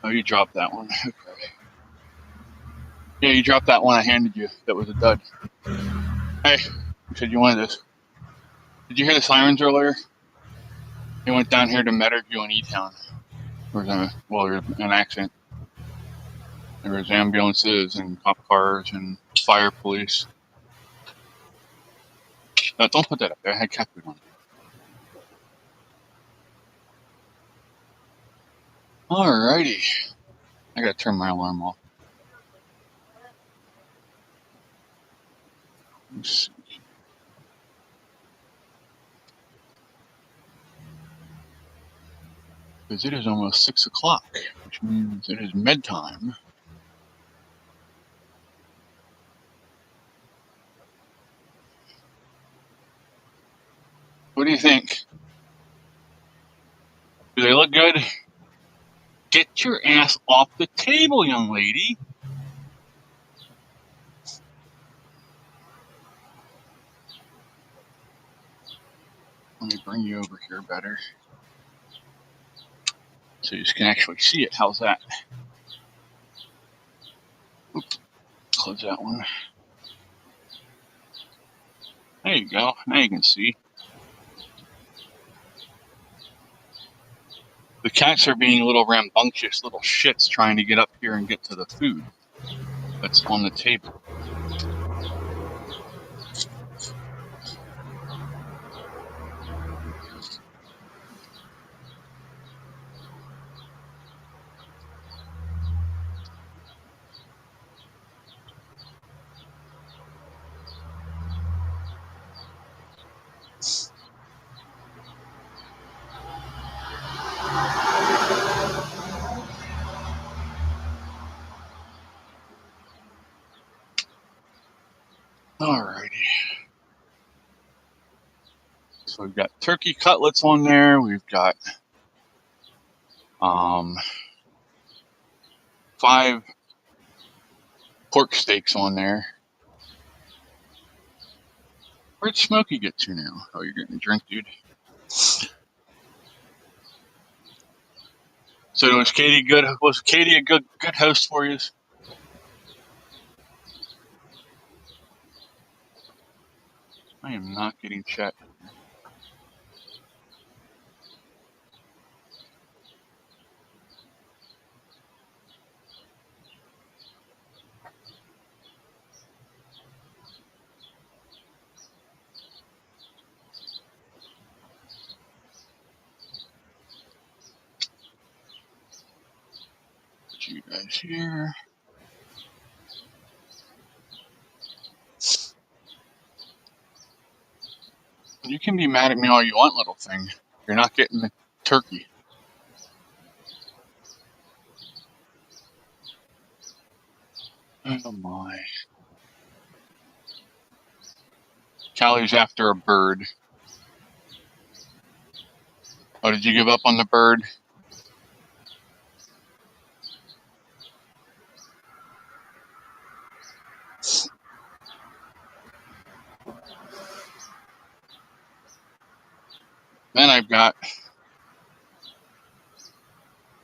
Oh, you dropped that one. Okay. Yeah, you dropped that one I handed you. That was a dud. Hey, you said you wanted this. Did you hear the sirens earlier? He went down here to Meadowview in E-Town. There was an accident. There was ambulances and cop cars and fire police. No, don't put that up there. I had cat food on it. Alrighty. I gotta turn my alarm off. Let's see. Because it is almost 6 o'clock, which means it is med time. What do you think? Do they look good? Get your ass off the table, young lady. Let me bring you over here better, so you can actually see it. How's that? Oops. Close that one. There you go. Now you can see. The cats are being little rambunctious little shits trying to get up here and get to the food that's on the table. Alrighty. So we've got turkey cutlets on there. We've got 5 pork steaks on there. Where'd Smokey get to now? Oh, you're getting a drink, dude. So was Katie good? Was Katie a good host for you? I am not getting chat. Put you guys here. You can be mad at me all you want, little thing. You're not getting the turkey. Oh my. Callie's after a bird. Oh, did you give up on the bird? Then I've got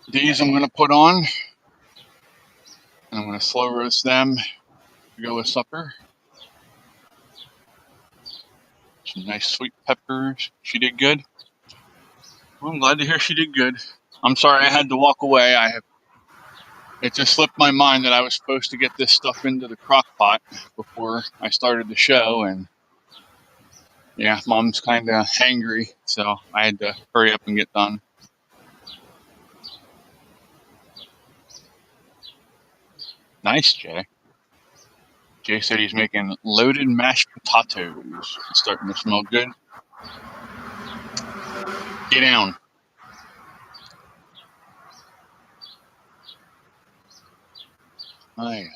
these I'm going to put on. And I'm going to slow roast them to go with supper. Some nice sweet peppers. She did good. Well, I'm glad to hear she did good. I'm sorry I had to walk away. It just slipped my mind that I was supposed to get this stuff into the crock pot before I started the show, and yeah, Mom's kind of hangry, so I had to hurry up and get done. Nice, Jay. Jay said he's making loaded mashed potatoes. It's starting to smell good. Get down. Aye.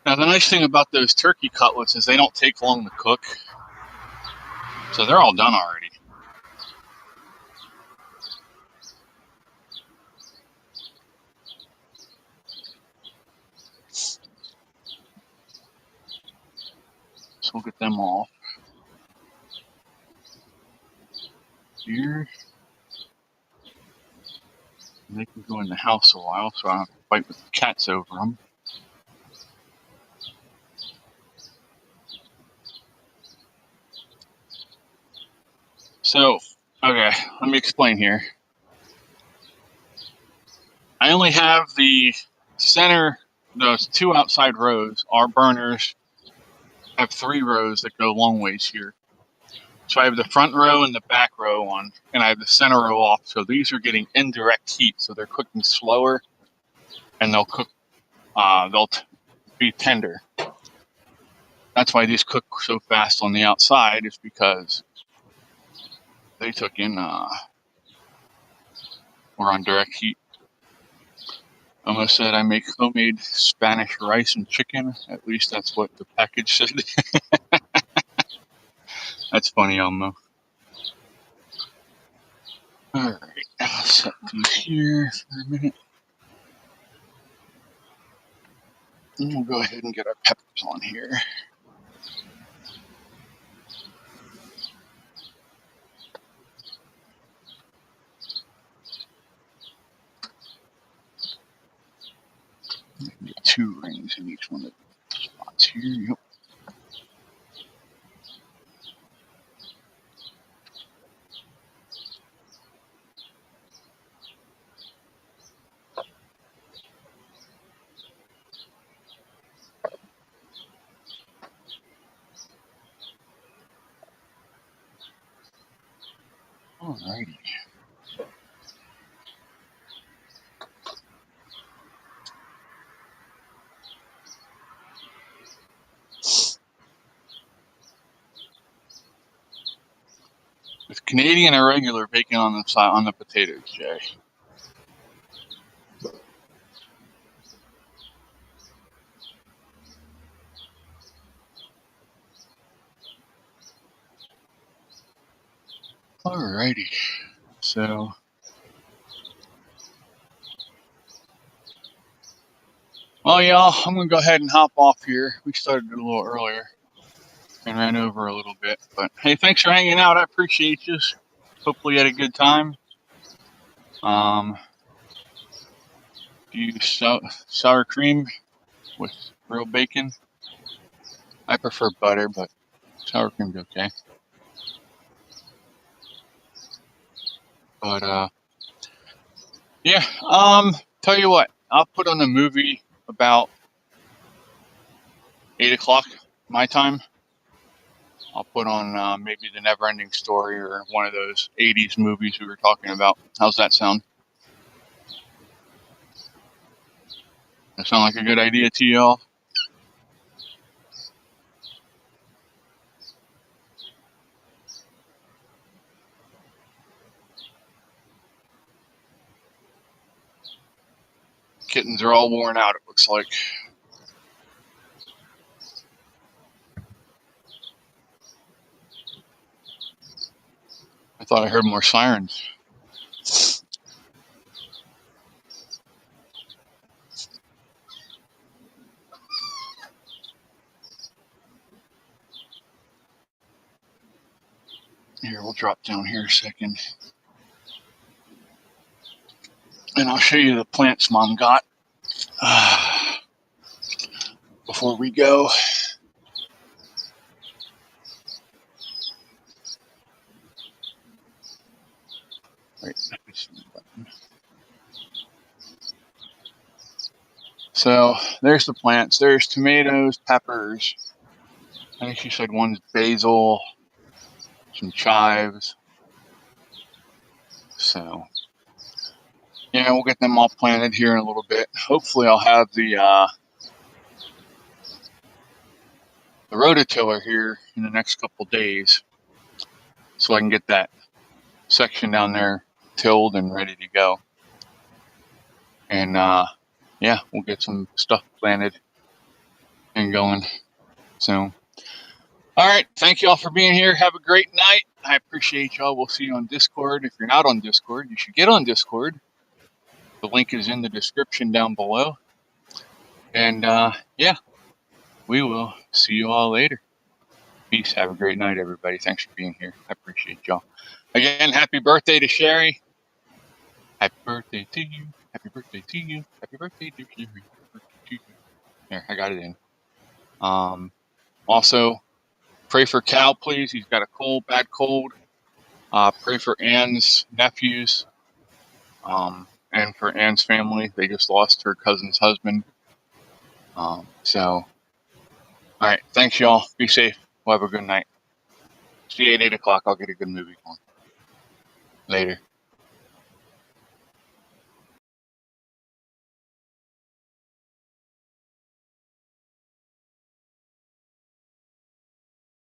Now, the nice thing about those turkey cutlets is they don't take long to cook. So they're all done already. So we'll get them off. Here. And they can go in the house a while, so I don't have to fight with the cats over them. So, okay, let me explain here. I only have the center, those 2 outside rows. Our burners have 3 rows that go long ways here. So I have the front row and the back row on, and I have the center row off. So these are getting indirect heat, so they're cooking slower, and they'll cook. Be tender. That's why these cook so fast on the outside, is because they took in or on direct heat. Almost said I make homemade Spanish rice and chicken. At least that's what the package said. That's funny, Elmo. Alright, I'll set these here for a minute. And we'll go ahead and get our peppers on here. Get 2 rings in each one of the spots here. Yep. Alrighty. With Canadian or regular bacon on the side on the potatoes, Jay? Alrighty. So well, y'all, I'm gonna go ahead and hop off here. We started a little earlier and ran over a little bit, but hey, thanks for hanging out. I appreciate you. Hopefully you had a good time. Do you use sour cream with real bacon? I prefer butter, but sour cream's okay. But yeah. Tell you what, I'll put on a movie about 8 o'clock my time. I'll put on maybe The Never-Ending Story or one of those 80s movies we were talking about. How's that sound? That sound like a good idea to y'all? Kittens are all worn out, it looks like. I thought I heard more sirens. Here, we'll drop down here a second. And I'll show you the plants Mom got before we go. Wait, so there's the plants. There's tomatoes, peppers. I think she said one's basil, some chives. So yeah, we'll get them all planted here in a little bit. Hopefully I'll have the rototiller here in the next couple days, so I can get that section down there tilled and ready to go. And yeah, we'll get some stuff planted and going. So all right, thank you all for being here. Have a great night. I appreciate y'all. We'll see you on Discord. If you're not on Discord, you should get on Discord. The link is in the description down below. And yeah, we will see you all later. Peace. Have a great night, everybody. Thanks for being here. I appreciate y'all. Again, happy birthday to Sherry. Happy birthday to you. Happy birthday to you. Happy birthday, dear Sherry. Happy birthday to you. There, I got it in. Also, pray for Cal, please. He's got a cold, bad cold. Pray for Ann's nephews, and for Ann's family. They just lost her cousin's husband. All right. Thanks, y'all. Be safe. We'll have a good night. See you at 8 o'clock. I'll get a good movie on. Later.